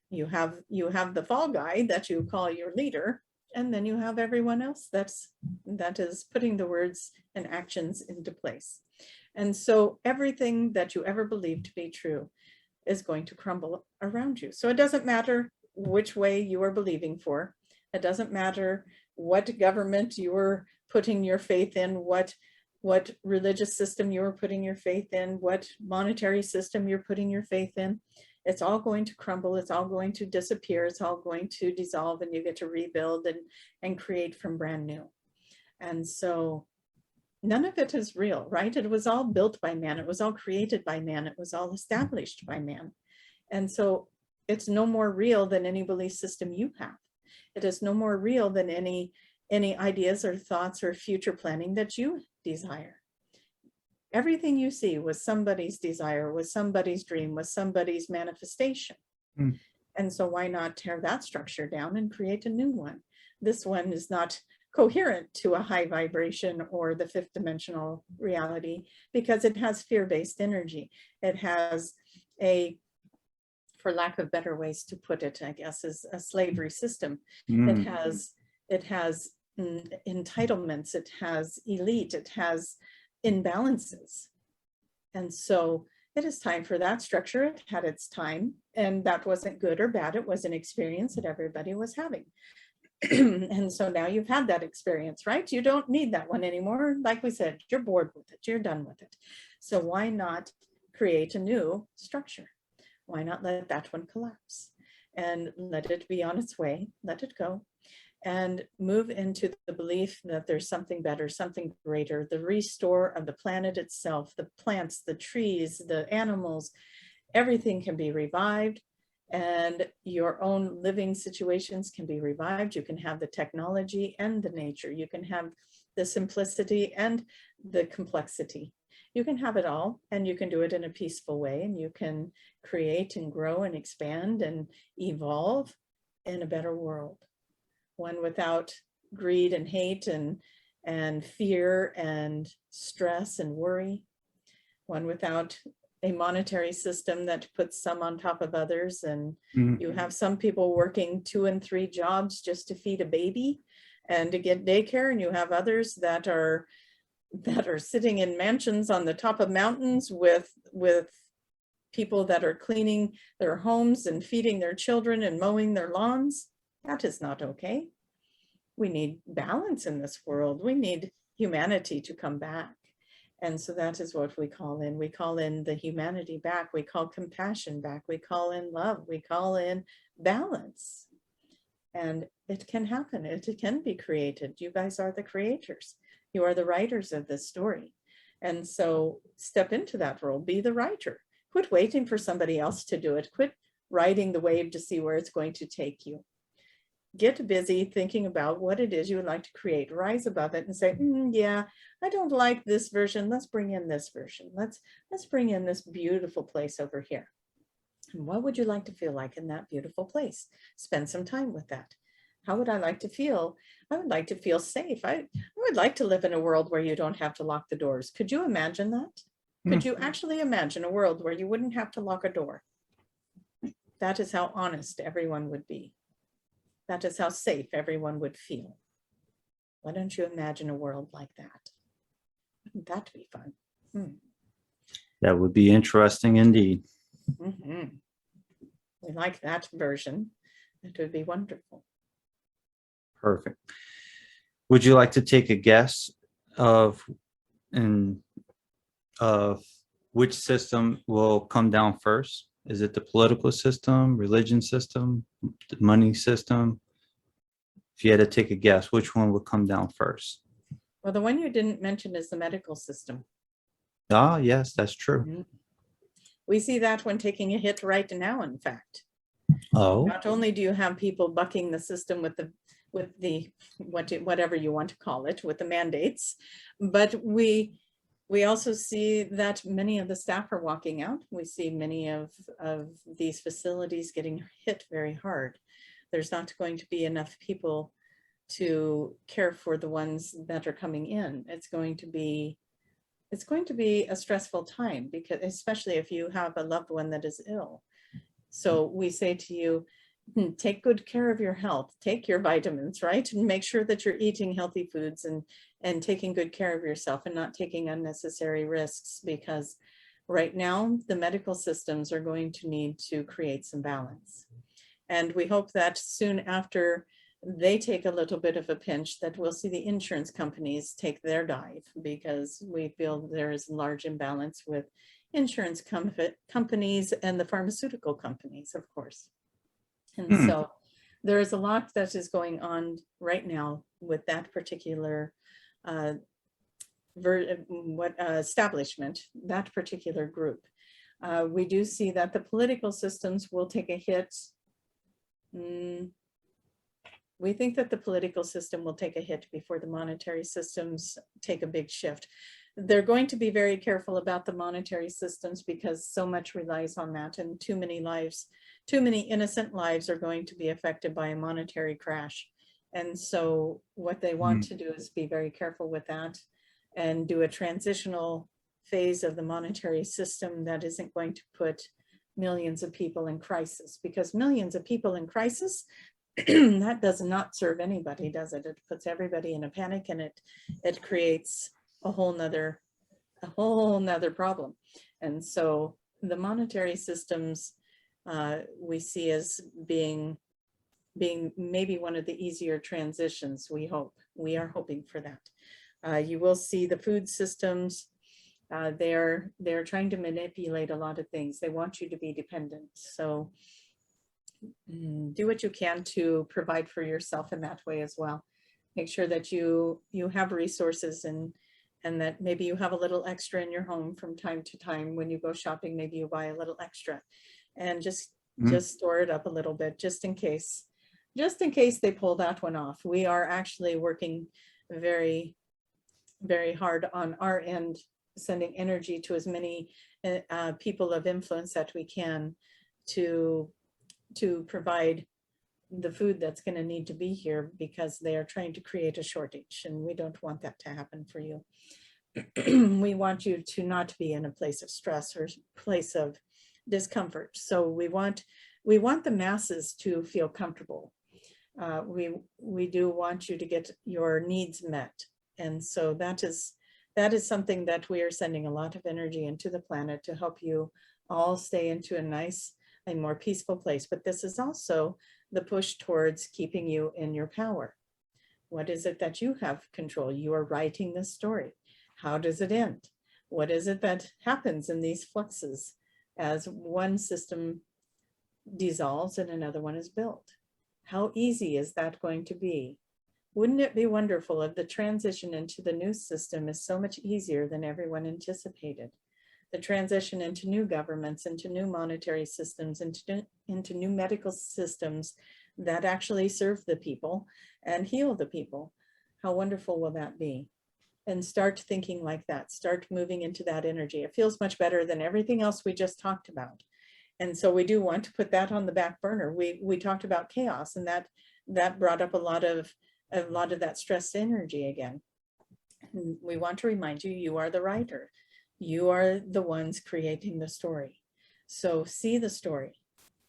You have the fall guy that you call your leader, and then you have everyone else that is putting the words and actions into place. And so everything that you ever believed to be true is going to crumble around you. So it doesn't matter which way you are believing for. It doesn't matter what government you are putting your faith in, what religious system you're putting your faith in, what monetary system you're putting your faith in. It's all going to crumble. It's all going to disappear. It's all going to dissolve, and you get to rebuild and create from brand new. And so none of it is real, right? It was all built by man. It was all created by man. It was all established by man. And so it's no more real than any belief system you have. It is no more real than any ideas or thoughts or future planning that you desire. Everything you see was somebody's desire, was somebody's dream, was somebody's manifestation. And so why not tear that structure down and create a new one? This one is not coherent to a high vibration or the fifth dimensional reality, because it has fear-based energy. It has a, for lack of better ways to put it, I guess, is a slavery system. It has entitlements, it has elite, it has imbalances. And so it is time for that structure. It had its time, and that wasn't good or bad. It was an experience that everybody was having. And so now you've had that experience, right? You don't need that one anymore. Like we said, you're bored with it, you're done with it. So why not create a new structure? Why not let that one collapse and let it be on its way, let it go, and move into the belief that there's something better, something greater, the restore of the planet itself, the plants, the trees, the animals, everything can be revived, and your own living situations can be revived. You can have the technology and the nature. You can have the simplicity and the complexity. You can have it all, and you can do it in a peaceful way, and you can create and grow and expand and evolve in a better world. One without greed and hate and fear and stress and worry. One without a monetary system that puts some on top of others, and you have some people working 2 and 3 jobs just to feed a baby and to get daycare, and you have others that are sitting in mansions on the top of mountains with people that are cleaning their homes and feeding their children and mowing their lawns. That is not okay. We need balance in this world. We need humanity to come back. And so that is what we call in. We call in the humanity back. We call compassion back. We call in love. We call in balance. And it can happen. It can be created. You guys are the creators. You are the writers of this story. And so step into that role. Be the writer. Quit waiting for somebody else to do it. Quit riding the wave to see where it's going to take you. Get busy thinking about what it is you would like to create. Rise above it and say, yeah, I don't like this version. Let's bring in this version. Let's bring in this beautiful place over here. And what would you like to feel like in that beautiful place? Spend some time with that. How would I like to feel? I would like to feel safe. I would like to live in a world where you don't have to lock the doors. Could you imagine that? Could you actually imagine a world where you wouldn't have to lock a door? That is how honest everyone would be. That is how safe everyone would feel. Why don't you imagine a world like that? Wouldn't that be fun? That would be interesting indeed. We like that version. It would be wonderful. Perfect. Would you like to take a guess of which system will come down first? Is it the political system, religion system, the money system? If you had to take a guess, which one would come down first? Well, the one you didn't mention is the medical system. Ah, yes, that's true. We see that when taking a hit right now, in fact. Oh. Not only do you have people bucking the system with the whatever you want to call it, with the mandates, but we We also see that many of the staff are walking out. We see many of these facilities getting hit very hard. There's not going to be enough people to care for the ones that are coming in. It's going to be a stressful time, because especially if you have a loved one that is ill. So we say to you, take good care of your health, take your vitamins, right? And make sure that you're eating healthy foods and taking good care of yourself and not taking unnecessary risks, because right now the medical systems are going to need to create some balance. And we hope that soon after they take a little bit of a pinch, that we'll see the insurance companies take their dive, because we feel there is a large imbalance with insurance companies and the pharmaceutical companies, of course. And so there is a lot that is going on right now with that particular establishment, that particular group. We do see that the political systems will take a hit. We think that the political system will take a hit before the monetary systems take a big shift. They're going to be very careful about the monetary systems, because so much relies on that, and too many lives, too many innocent lives are going to be affected by a monetary crash. And so what they want to do is be very careful with that and do a transitional phase of the monetary system that isn't going to put millions of people in crisis, because millions of people in crisis, that does not serve anybody, does it? It puts everybody in a panic, and it creates a whole nother problem. And so the monetary systems we see as being maybe one of the easier transitions. We are hoping for that. You will see the food systems. They're trying to manipulate a lot of things. They want you to be dependent. So do what you can to provide for yourself in that way as well. Make sure that you have resources, and that maybe you have a little extra in your home from time to time. When you go shopping, maybe you buy a little extra, and just store it up a little bit, just in case they pull that one off. We are actually working very, very hard on our end, sending energy to as many people of influence that we can to provide the food that's going to need to be here, because they are trying to create a shortage, and we don't want that to happen for you. We want you to not be in a place of stress or place of discomfort. So we want the masses to feel comfortable. We do want you to get your needs met. And so that is something that we are sending a lot of energy into the planet to help you all stay into a nice and more peaceful place. But this is also the push towards keeping you in your power. What is it that you have control? You are writing this story. How does it end? What is it that happens in these fluxes as one system dissolves and another one is built? How easy is that going to be? Wouldn't it be wonderful if the transition into the new system is so much easier than everyone anticipated? The transition into new governments, into new monetary systems, into new medical systems that actually serve the people and heal the people. How wonderful will that be? And start thinking like that. Start moving into that energy. It feels much better than everything else we just talked about. And so we do want to put that on the back burner. We talked about chaos, and that brought up a lot of that stressed energy again. And we want to remind you, you are the writer. You are the ones creating the story. So see the story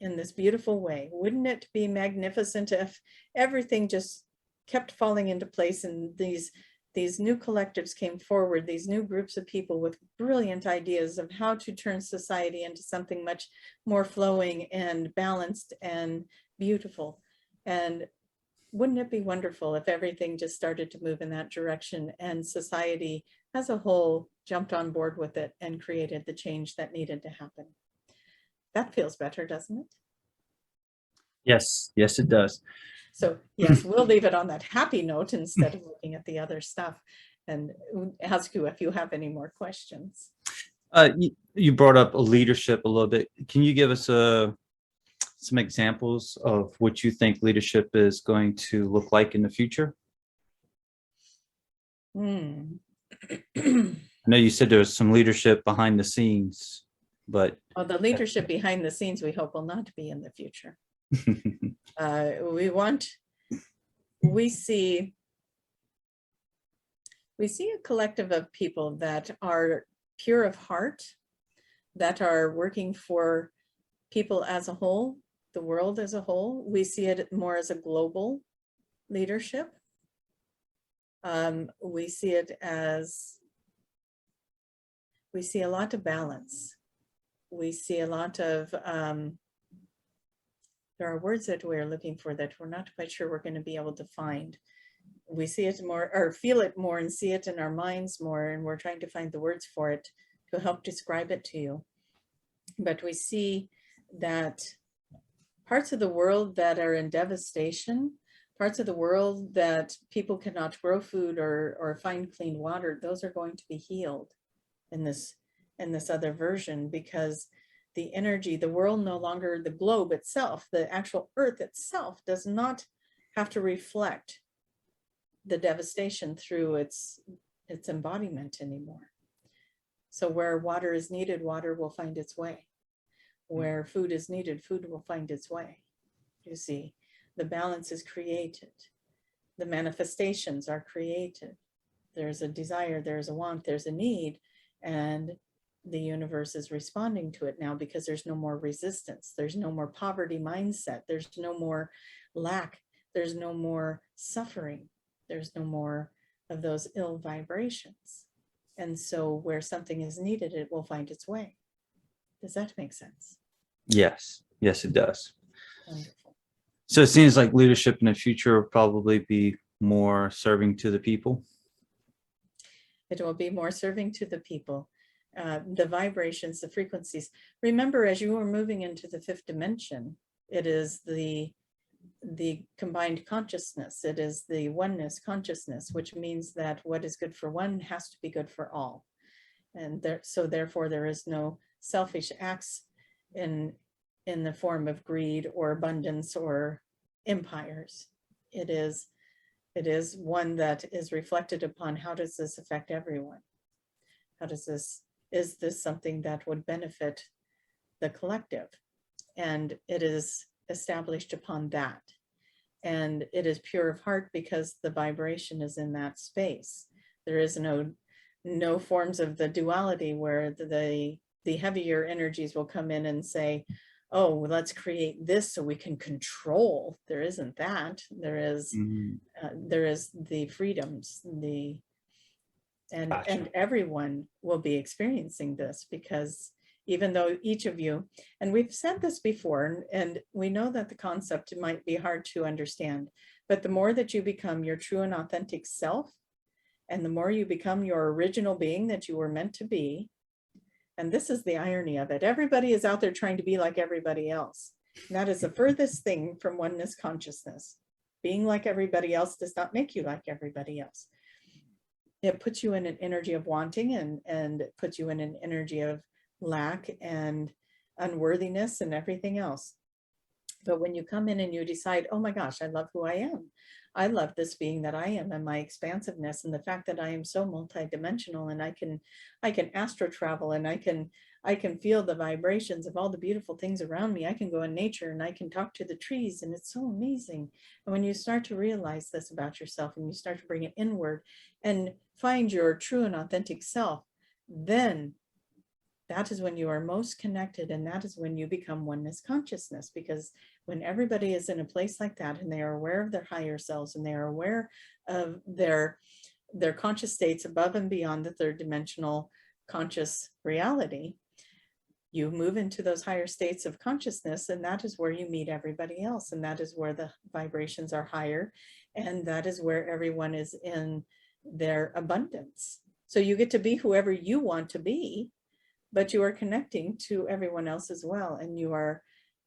in this beautiful way. Wouldn't it be magnificent if everything just kept falling into place, and these new collectives came forward, these new groups of people with brilliant ideas of how to turn society into something much more flowing and balanced and beautiful. And wouldn't it be wonderful if everything just started to move in that direction, and society as a whole jumped on board with it and created the change that needed to happen? That feels better, doesn't it? Yes, yes, it does. So yes, we'll leave it on that happy note instead of looking at the other stuff, and ask you if you have any more questions. You brought up leadership a little bit. Can you give us some examples of what you think leadership is going to look like in the future? I know you said there was some leadership behind the scenes, but Well, the leadership behind the scenes, we hope will not be in the future. We see a collective of people that are pure of heart, that are working for people as a whole, the world as a whole. We see it more as a global leadership. We see a lot of balance. We see a lot of, there are words that we're looking for that we're not quite sure we're going to be able to find. We see it more, or feel it more, and see it in our minds more, and we're trying to find the words for it to help describe it to you. But we see that parts of the world that are in devastation, parts of the world that people cannot grow food or find clean water, those are going to be healed in this other version, because the energy, the world no longer, the globe itself, the actual earth itself does not have to reflect the devastation through its embodiment anymore. So where water is needed, water will find its way. Where food is needed, food will find its way. You see, the balance is created. The manifestations are created. There's a desire, there's a want, there's a need, and the universe is responding to it now because there's no more resistance. There's no more poverty mindset. There's no more lack. There's no more suffering. There's no more of those ill vibrations. And so where something is needed, it will find its way. Does that make sense? yes, it does. Wonderful. So it seems like leadership in the future will probably be more serving to the people. It will be more serving to the people. The vibrations, the frequencies. Remember, as you are moving into the fifth dimension, it is the combined consciousness. It is the oneness consciousness, which means that what is good for one has to be good for all. And so therefore there is no selfish acts in the form of greed or abundance or empires. It is one that is reflected upon, how does this affect everyone? Is this something that would benefit the collective? And it is established upon that. And it is pure of heart because the vibration is in that space. There is no forms of the duality where the heavier energies will come in and say, oh, let's create this so we can control. There isn't that. There is the freedoms, Gotcha. and everyone will be experiencing this, because even though each of you, and we've said this before, and we know that the concept might be hard to understand, but the more that you become your true and authentic self, and the more you become your original being that you were meant to be, and this is the irony of it, everybody is out there trying to be like everybody else. And that is the furthest thing from oneness consciousness. Being like everybody else does not make you like everybody else. It puts you in an energy of wanting, and it puts you in an energy of lack and unworthiness and everything else. But when you come in and you decide, oh my gosh, I love who I am. I love this being that I am, and my expansiveness, and the fact that I am so multidimensional, and I can astro travel, and I can feel the vibrations of all the beautiful things around me. I can go in nature and I can talk to the trees, and it's so amazing. And when you start to realize this about yourself, and you start to bring it inward and find your true and authentic self, then that is when you are most connected, and that is when you become oneness consciousness. Because when everybody is in a place like that, and they are aware of their higher selves, and they are aware of their conscious states above and beyond the third dimensional conscious reality, you move into those higher states of consciousness, and that is where you meet everybody else, and that is where the vibrations are higher, and that is where everyone is in their abundance. So you get to be whoever you want to be, but you are connecting to everyone else as well. And you are,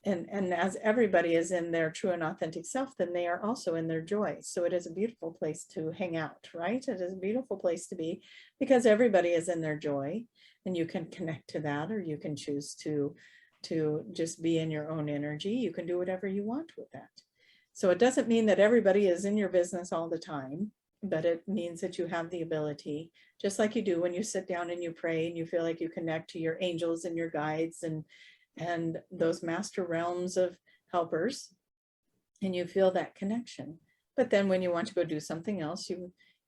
and as everybody is in their true and authentic self, then they are also in their joy. So it is a beautiful place to hang out, right? It is a beautiful place to be, because everybody is in their joy, and you can connect to that, or you can choose to just be in your own energy. You can do whatever you want with that. So it doesn't mean that everybody is in your business all the time. but it means that you have the ability, just like you do when you sit down and you pray and you feel like you connect to your angels and your guides and those master realms of helpers, and you feel that connection. But then when you want to go do something else,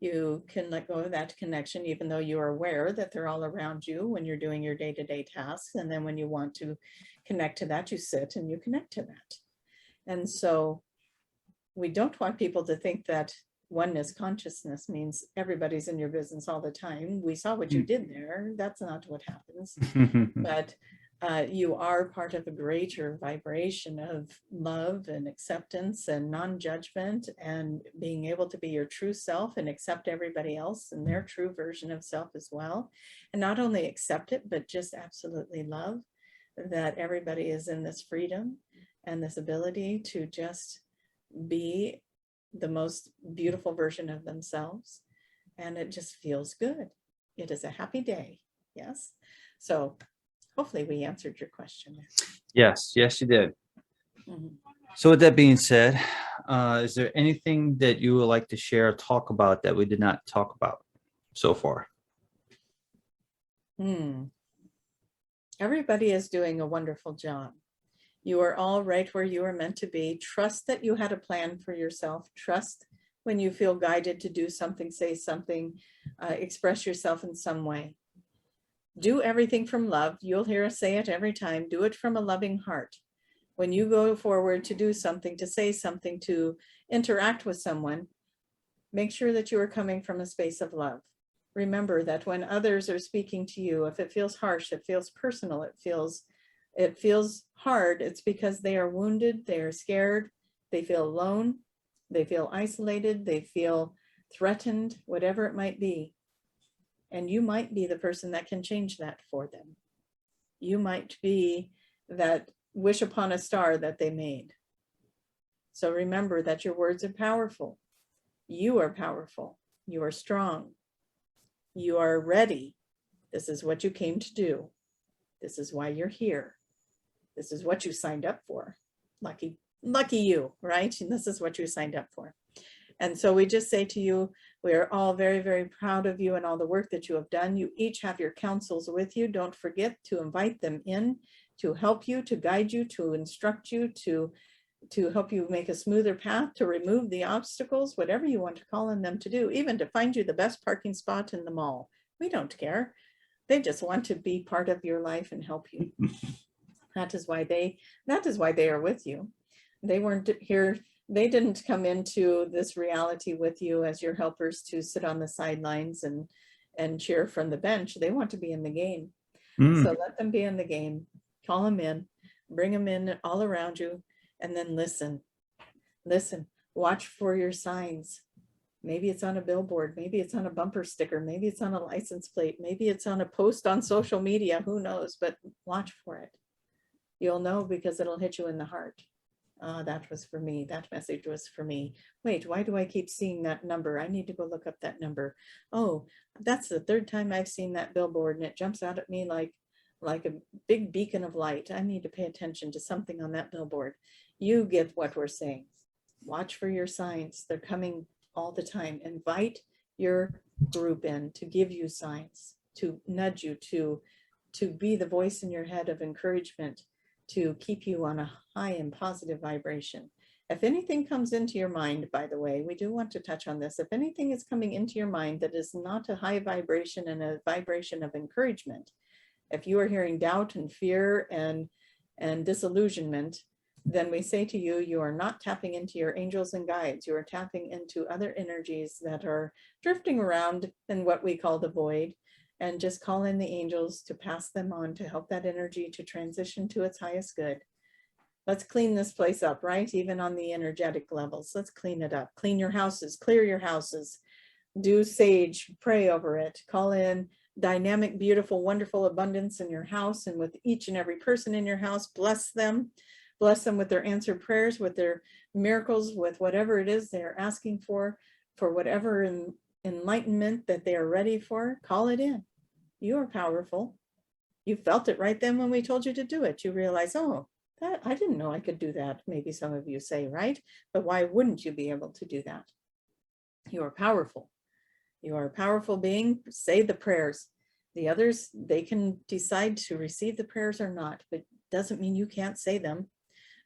you can let go of that connection, even though you are aware that they're all around you when you're doing your day-to-day tasks. And then when you want to connect to that, you sit and you connect to that. And so we don't want people to think that oneness consciousness means everybody's in your business all the time. We saw what you did there. That's not what happens. But you are part of a greater vibration of love and acceptance and non-judgment and being able to be your true self and accept everybody else and their true version of self as well. And not only accept it, but just absolutely love that everybody is in this freedom and this ability to just be the most beautiful version of themselves. And it just feels good. It is a happy day. Yes. So hopefully we answered your question. Yes, yes, you did. Mhm. So with that being said, is there anything that you would like to share or talk about that we did not talk about so far? Everybody is doing a wonderful job. You are all right where you are meant to be. Trust that you had a plan for yourself. Trust when you feel guided to do something, say something, express yourself in some way. Do everything from love. You'll hear us say it every time. Do it from a loving heart. When you go forward to do something, to say something, to interact with someone, make sure that you are coming from a space of love. Remember that when others are speaking to you, if it feels harsh, it feels personal, it feels hard, it's because they are wounded, they are scared, they feel alone, they feel isolated, they feel threatened, whatever it might be. And you might be the person that can change that for them. You might be that wish upon a star that they made. So remember that your words are powerful. You are powerful. You are strong. You are ready. This is what you came to do. This is why you're here. This is what you signed up for. Lucky you, right? And this is what you signed up for. And so we just say to you, we are all very, very proud of you and all the work that you have done. You each have your counsels with you. Don't forget to invite them in to help you, to guide you, to instruct you, to help you make a smoother path, to remove the obstacles, whatever you want to call on them to do, even to find you the best parking spot in the mall. We don't care. They just want to be part of your life and help you. That is why they are with you. They weren't here. They didn't come into this reality with you as your helpers to sit on the sidelines and cheer from the bench. They want to be in the game. So let them be in the game. Call them in, bring them in all around you, and then listen. Watch for your signs. Maybe it's on a billboard, maybe it's on a bumper sticker, maybe it's on a license plate, maybe it's on a post on social media, who knows, but watch for it. You'll know because it'll hit you in the heart. That was for me. That message was for me. Wait, why do I keep seeing that number? I need to go look up that number. Oh, that's the third time I've seen that billboard and it jumps out at me like a big beacon of light. I need to pay attention to something on that billboard. You get what we're saying. Watch for your signs. They're coming all the time. Invite your group in to give you signs, to nudge you, to be the voice in your head of encouragement, to keep you on a high and positive vibration. If anything comes into your mind, by the way, we do want to touch on this. If anything is coming into your mind that is not a high vibration and a vibration of encouragement, if you are hearing doubt and fear and disillusionment, then we say to you, you are not tapping into your angels and guides. You are tapping into other energies that are drifting around in what we call the void, and just call in the angels to pass them on to help that energy to transition to its highest good. Let's clean this place up, right? Even on the energetic levels, let's clean it up. Clean your houses, clear your houses, do sage, pray over it, call in dynamic, beautiful, wonderful abundance in your house and with each and every person in your house. Bless them with their answered prayers, with their miracles, with whatever it is they're asking for whatever enlightenment that they are ready for. Call it in. You are powerful. You felt it right then when we told you to do it. You realize, oh, that I didn't know I could do that. Maybe some of you say, right? But why wouldn't you be able to do that? You are powerful. You are a powerful being. Say the prayers. The others, they can decide to receive the prayers or not, but doesn't mean you can't say them.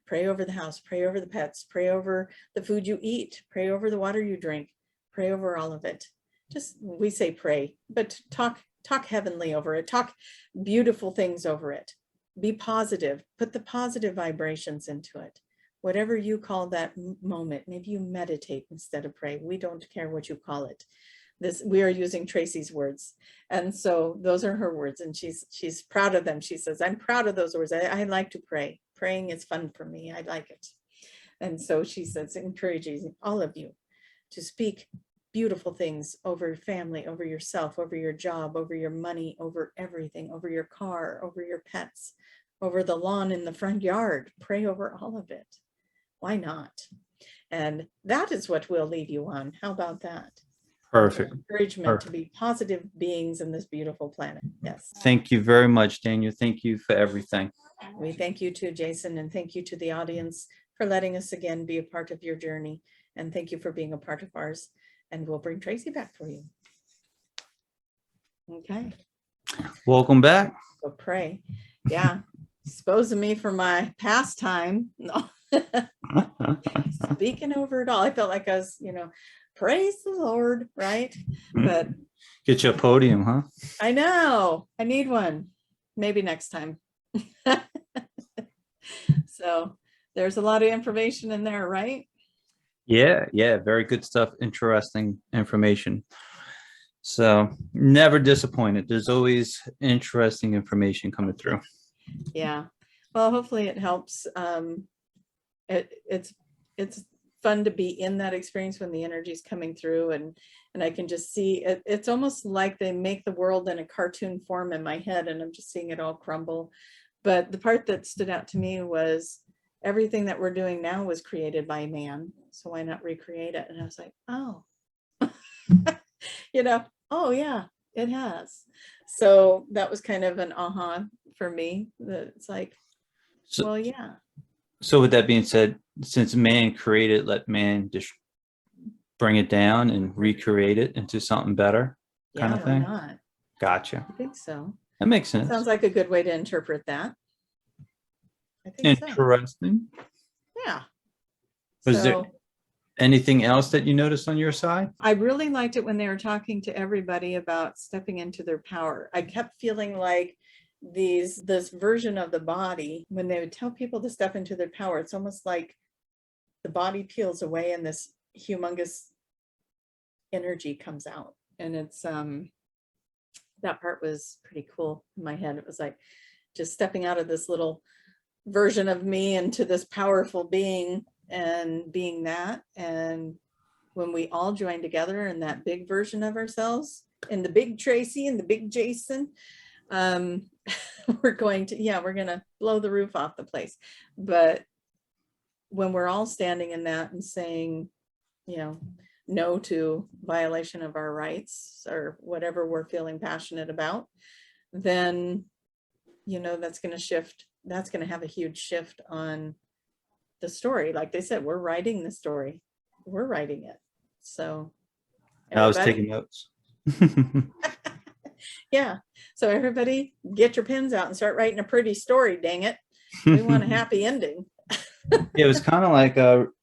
Pray over the house, pray over the pets, pray over the food you eat, pray over the water you drink, pray over all of it. Just, we say pray, but talk heavenly over it. Talk beautiful things over it. Be positive. Put the positive vibrations into it. Whatever you call that moment, maybe you meditate instead of pray. We don't care what you call it. We are using Tracie's words. And so those are her words, and she's proud of them. She says, I'm proud of those words. I like to pray. Praying is fun for me. I like it. And so she says, encouraging all of you to speak beautiful things over your family, over yourself, over your job, over your money, over everything, over your car, over your pets, over the lawn in the front yard. Pray over all of it. Why not? And that is what we'll leave you on. How about that? Perfect. Encouragement to be positive beings in this beautiful planet. Yes. Thank you very much, Daniel. Thank you for everything. We thank you too, Jason, and thank you to the audience for letting us again be a part of your journey. And thank you for being a part of ours. And we'll bring Tracie back for you. Okay. Welcome back. So pray. Yeah. Dispose of me for my pastime. No. Speaking over it all. I felt like I was, praise the Lord, right? But get you a podium, huh? I know. I need one. Maybe next time. So there's a lot of information in there, right? Yeah. Very good stuff. Interesting information. So never disappointed. There's always interesting information coming through. Yeah. Well, hopefully it helps. It's fun to be in that experience when the energy is coming through, and I can just see it. It's almost like they make the world in a cartoon form in my head, and I'm just seeing it all crumble. But the part that stood out to me was everything that we're doing now was created by man, so why not recreate it? And I was like, oh, oh yeah, it has. So that was kind of an aha for me. That it's like, well, yeah. So with that being said, since man created, let man just bring it down and recreate it into something better, kind of thing? Why not? Gotcha. I think so. That makes sense. Sounds like a good way to interpret that. I think interesting. So. Yeah. Was there anything else that you noticed on your side? I really liked it when they were talking to everybody about stepping into their power. I kept feeling like this version of the body, when they would tell people to step into their power, it's almost like the body peels away and this humongous energy comes out. And it's that part was pretty cool in my head. It was like just stepping out of this little version of me into this powerful being and being that. And when we all join together in that big version of ourselves, in the big Tracie and the big Jason, we're going to blow the roof off the place. But when we're all standing in that and saying, no to violation of our rights or whatever we're feeling passionate about, then, that's going to shift. That's going to have a huge shift on the story. Like they said, we're writing the story. We're writing it. So I was taking notes. Yeah. So everybody get your pens out and start writing a pretty story, dang it. We want a happy ending. It was kind of like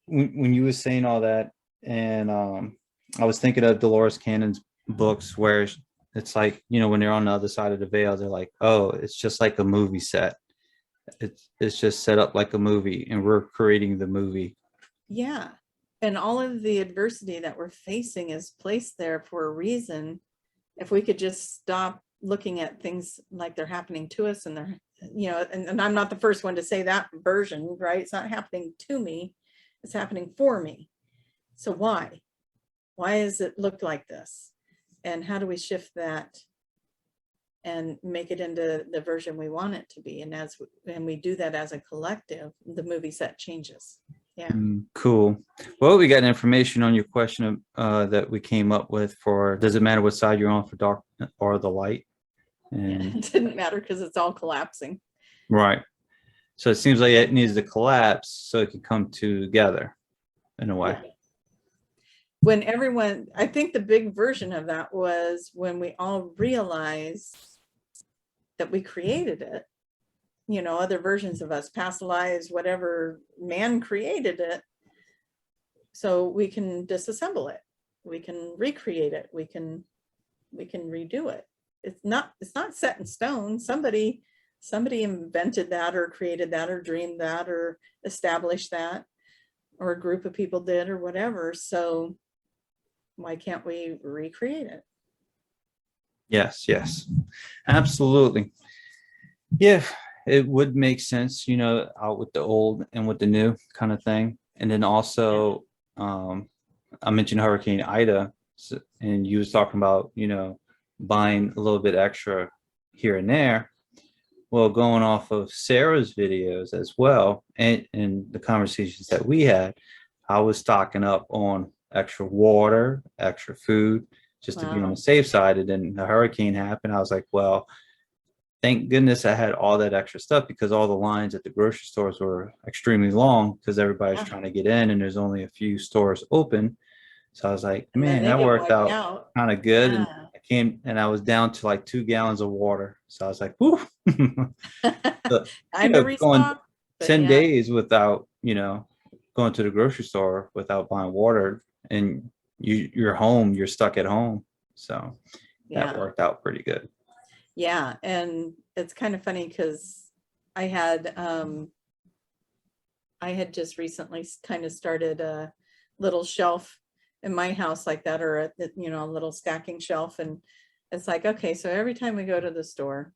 when you were saying all that, and I was thinking of Dolores Cannon's books where it's like, when they're on the other side of the veil, they're like, oh, it's just like a movie set. It's just set up like a movie, and we're creating the movie. Yeah. And all of the adversity that we're facing is placed there for a reason. If we could just stop looking at things like they're happening to us, and they're, and I'm not the first one to say that version, right? It's not happening to me. It's happening for me. So why does it look like this? And how do we shift that and make it into the version we want it to be? And we do that as a collective, the movie set changes. Yeah. Cool. Well, we got information on your question that we came up with for, does it matter what side you're on for dark or the light? And it didn't matter because it's all collapsing. Right. So it seems like it needs to collapse so it can come together in a way. when everyone, I think the big version of that was when we all realized that we created it, you know, other versions of us, past lives, whatever, man created it. So we can disassemble it. We can recreate it. We can redo it. It's not set in stone. Somebody invented that or created that or dreamed that or established that, or a group of people did or whatever. So why can't we recreate it? Yes, yes, absolutely. Yeah, it would make sense, you know, out with the old and with the new kind of thing. And then also, I mentioned Hurricane Ida, and you was talking about, you know, buying a little bit extra here and there. Well, going off of Sarah's videos as well, and the conversations that we had, I was stocking up on extra water, extra food, just to be on Wow. the safe side. And then the hurricane happened. I was like, well, thank goodness I had all that extra stuff, because all the lines at the grocery stores were extremely long because everybody's Yeah. trying to get in and there's only a few stores open. So I was like, And then man, they that get worked wiped out out. kind of good. And Yeah. I came and I was down to like 2 gallons of water. So I was like, whoo. So, you Time to know, going restock. But 10 yeah, days without, you know, going to the grocery store without buying water, and you're home, you're stuck at home. So that yeah, worked out pretty good. yeah. And it's kind of funny because I had just recently kind of started a little shelf in my house like that, or a, you know, a little stacking shelf. And it's like, okay, so every time we go to the store,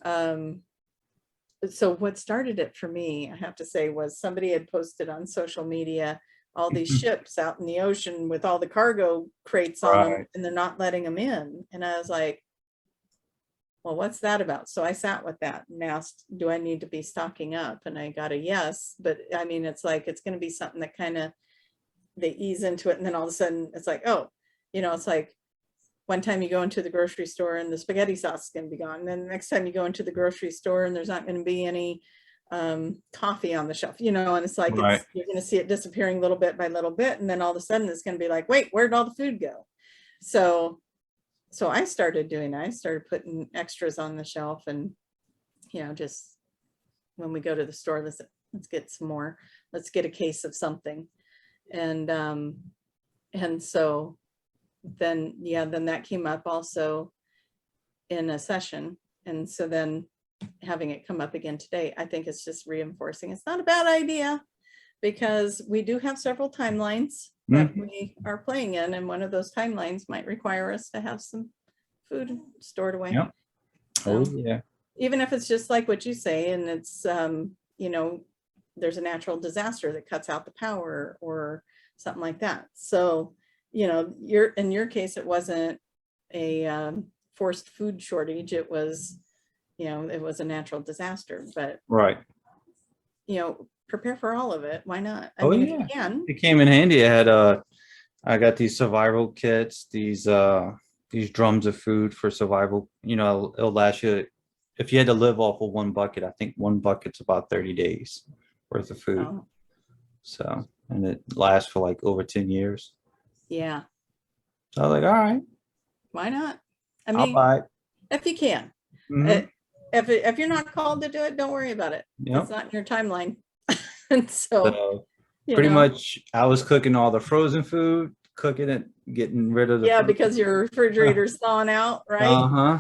so what started it for me, I have to say, was somebody had posted on social media all these ships out in the ocean with all the cargo crates on them, Right. and they're not letting them in. And I was like, well, what's that about? So I sat with that and asked, do I need to be stocking up? And I got a yes. But I mean, it's like, it's going to be something that kind of, they ease into it. And then all of a sudden it's like, oh, you know, it's like one time you go into the grocery store and the spaghetti sauce is going to be gone. And then the next time you go into the grocery store and there's not going to be any coffee on the shelf, you know, and it's like, Right. you're going to see it disappearing little bit by little bit. And then all of a sudden it's going to be like, wait, where'd all the food go? So I started putting extras on the shelf, and, you know, just when we go to the store, let's get some more, let's get a case of something. And so then, yeah, then that came up also in a session. And so then having it come up again today, I think it's just reinforcing it's not a bad idea, because we do have several timelines that we are playing in, and one of those timelines might require us to have some food stored away. Yep. So Oh yeah. even if it's just like what you say, and it's you know, there's a natural disaster that cuts out the power or something like that. So, you know, in your case, it wasn't a forced food shortage. It was, you know, it was a natural disaster. But, Right. you know, prepare for all of it. Why not? I Oh mean, if you yeah. can. It came in handy. I got these survival kits, these drums of food for survival. You know, it'll last you, if you had to live off of one bucket, I think one bucket's about 30 days worth of food. Oh, So, and it lasts for like over 10 years. yeah. So I was like, all right, Why not? I I'll mean, buy it. if you can. Mhm. If you're not called to do it, don't worry about it. It's Yep. not in your timeline. And so, So you pretty know, much I was cooking all the frozen food, cooking it, getting rid of the yeah, frozen. because your refrigerator's thawing out, right? Uh-huh.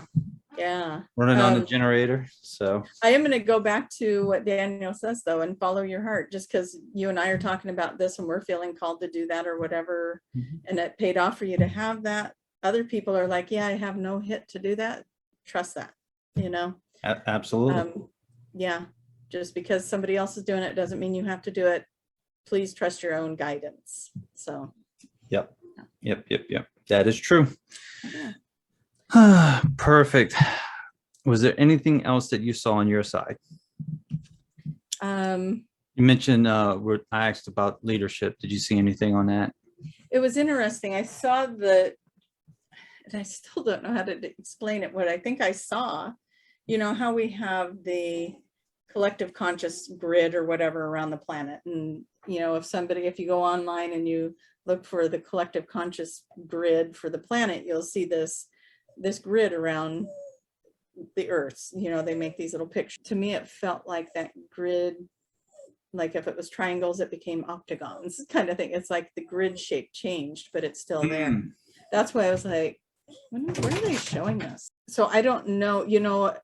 Yeah. Running on the generator. So I am going to go back to what Daniel says, though, and follow your heart. Just because you and I are talking about this and we're feeling called to do that or whatever, and it paid off for you to have that. Other people are like, yeah, I have no hit to do that. Trust that, you know? absolutely. Yeah. Just because somebody else is doing it doesn't mean you have to do it. Please trust your own guidance. So. Yep. That is true. Yeah. Perfect. Was there anything else that you saw on your side? You mentioned I asked about leadership. Did you see anything on that? It was interesting. I saw and I still don't know how to explain it. What I think I saw, you know, how we have the collective conscious grid or whatever around the planet. And, you know, if you go online and you look for the collective conscious grid for the planet, you'll see this grid around the Earth. You know, they make these little pictures. To me, it felt like that grid, like if it was triangles, it became octagons kind of thing. It's like the grid shape changed, but it's still there. That's why I was like, where are they showing us? So I don't know, you know,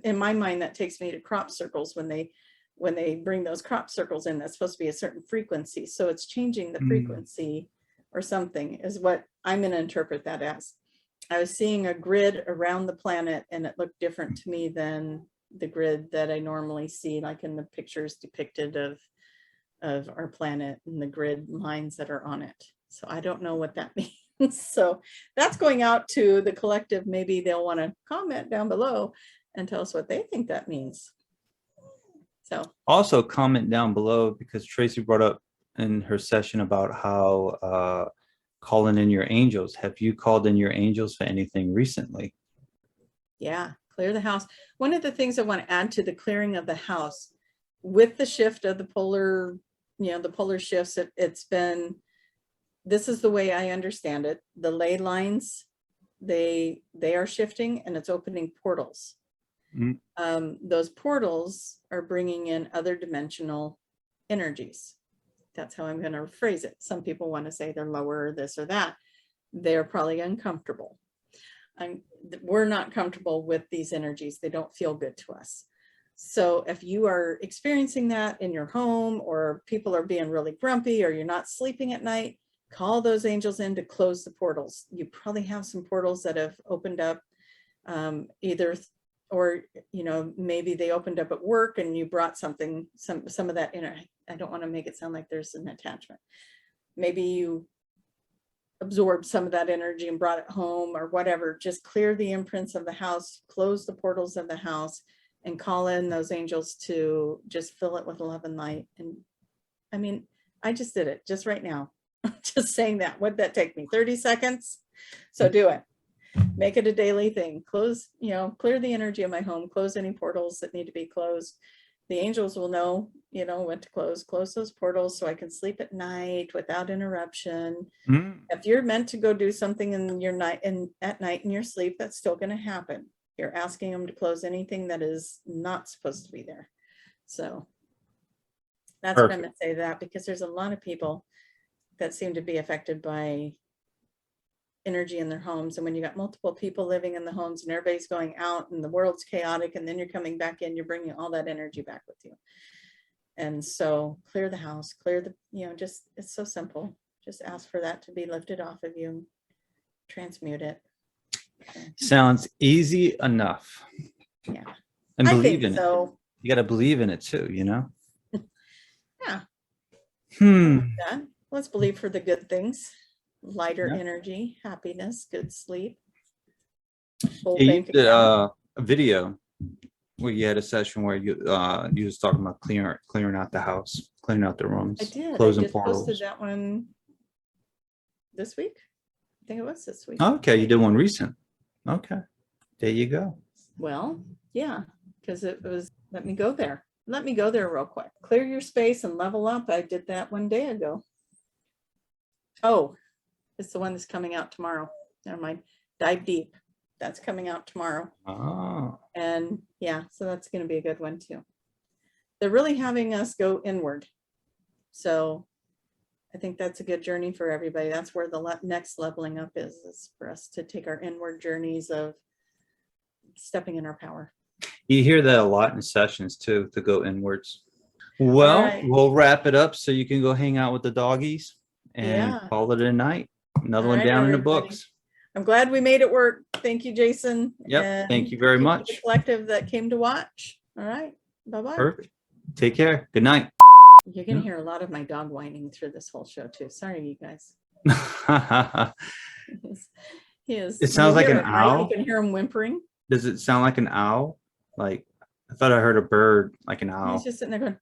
in my mind, that takes me to crop circles. When they bring those crop circles in, that's supposed to be a certain frequency. So it's changing the frequency or something is what I'm going to interpret that as. I was seeing a grid around the planet and it looked different to me than the grid that I normally see, like in the pictures depicted of our planet and the grid lines that are on it. So I don't know what that means. So that's going out to the collective. Maybe they'll want to comment down below and tell us what they think that means. So also comment down below, because Tracie brought up in her session about how calling in your angels. Have you called in your angels for anything recently? Yeah, clear the house. One of the things I want to add to the clearing of the house with the shift of the polar, you know, the polar shifts, it's been, this is the way I understand it. The ley lines, they are shifting and it's opening portals. Those portals are bringing in other dimensional energies. That's how I'm going to phrase it. Some people want to say they're lower or this or that. They're probably uncomfortable. We're not comfortable with these energies. They don't feel good to us. So if you are experiencing that in your home, or people are being really grumpy, or you're not sleeping at night, call those angels in to close the portals. You probably have some portals that have opened up, either, or, you know, maybe they opened up at work and you brought something, some of that in. I don't want to make it sound like there's an attachment. Maybe you absorbed some of that energy and brought it home or whatever. Just clear the imprints of the house, close the portals of the house, and call in those angels to just fill it with love and light. And I mean, I just did it just right now. Just saying that. What'd that take me? 30 seconds? So do it. Make it a daily thing. Close, you know, clear the energy of my home, close any portals that need to be closed. The angels will know, you know, when to close those portals so I can sleep at night without interruption. If you're meant to go do something in your night and at night in your sleep, that's still going to happen. You're asking them to close anything that is not supposed to be there. So that's Perfect. What I'm going to say to that, because there's a lot of people that seem to be affected by energy in their homes. And when you got multiple people living in the homes and everybody's going out and the world's chaotic, and then you're coming back in, you're bringing all that energy back with you. And so clear the house, clear the, you know, just, it's so simple. Just ask for that to be lifted off of you, transmute it. Sounds easy enough. Yeah. And believe in it. You got to believe in it too, you know? Yeah. Like that. Let's believe for the good things. Lighter energy, happiness, good sleep. You did a video where you had a session where you was talking about clearing out the house, clearing out the rooms. I did. Closing I just portals. posted that one this week. I think it was this week. Okay, you did one recent. Okay, there you go. Well, yeah, because it was, let me go there. Let me go there real quick. Clear your space and level up. I did that one day ago. Oh, it's the one that's coming out tomorrow. Never mind. Dive Deep. That's coming out tomorrow. Oh. And yeah, so that's going to be a good one too. They're really having us go inward. So I think that's a good journey for everybody. That's where the next leveling up is for us to take our inward journeys of stepping in our power. You hear that a lot in sessions too, to go inwards. Well, right. We'll wrap it up so you can go hang out with the doggies and call it a night. Another one down in the books. I'm glad we made it work. Thank you, Jason. Yep. Thank you very much. The collective that came to watch. All right. Bye-bye. Perfect. Take care. Good night. You're going to hear a lot of my dog whining through this whole show too. Sorry, you guys. He is. It sounds like an owl. Right? You can hear him whimpering. Does it sound like an owl? Like, I thought I heard a bird like an owl. He's just sitting there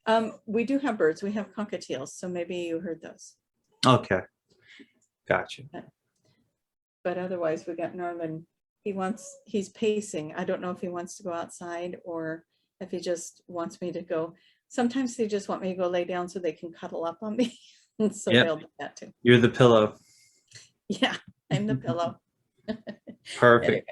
going, we do have birds. We have cockatiels. So maybe you heard those. Okay. Gotcha. But otherwise we got northern he's pacing. I don't know if he wants to go outside or if he just wants me to go. Sometimes they just want me to go lay down so they can cuddle up on me. And so Yep. they'll do that too. You're the pillow. Yeah, I'm the pillow. Perfect. Anyway.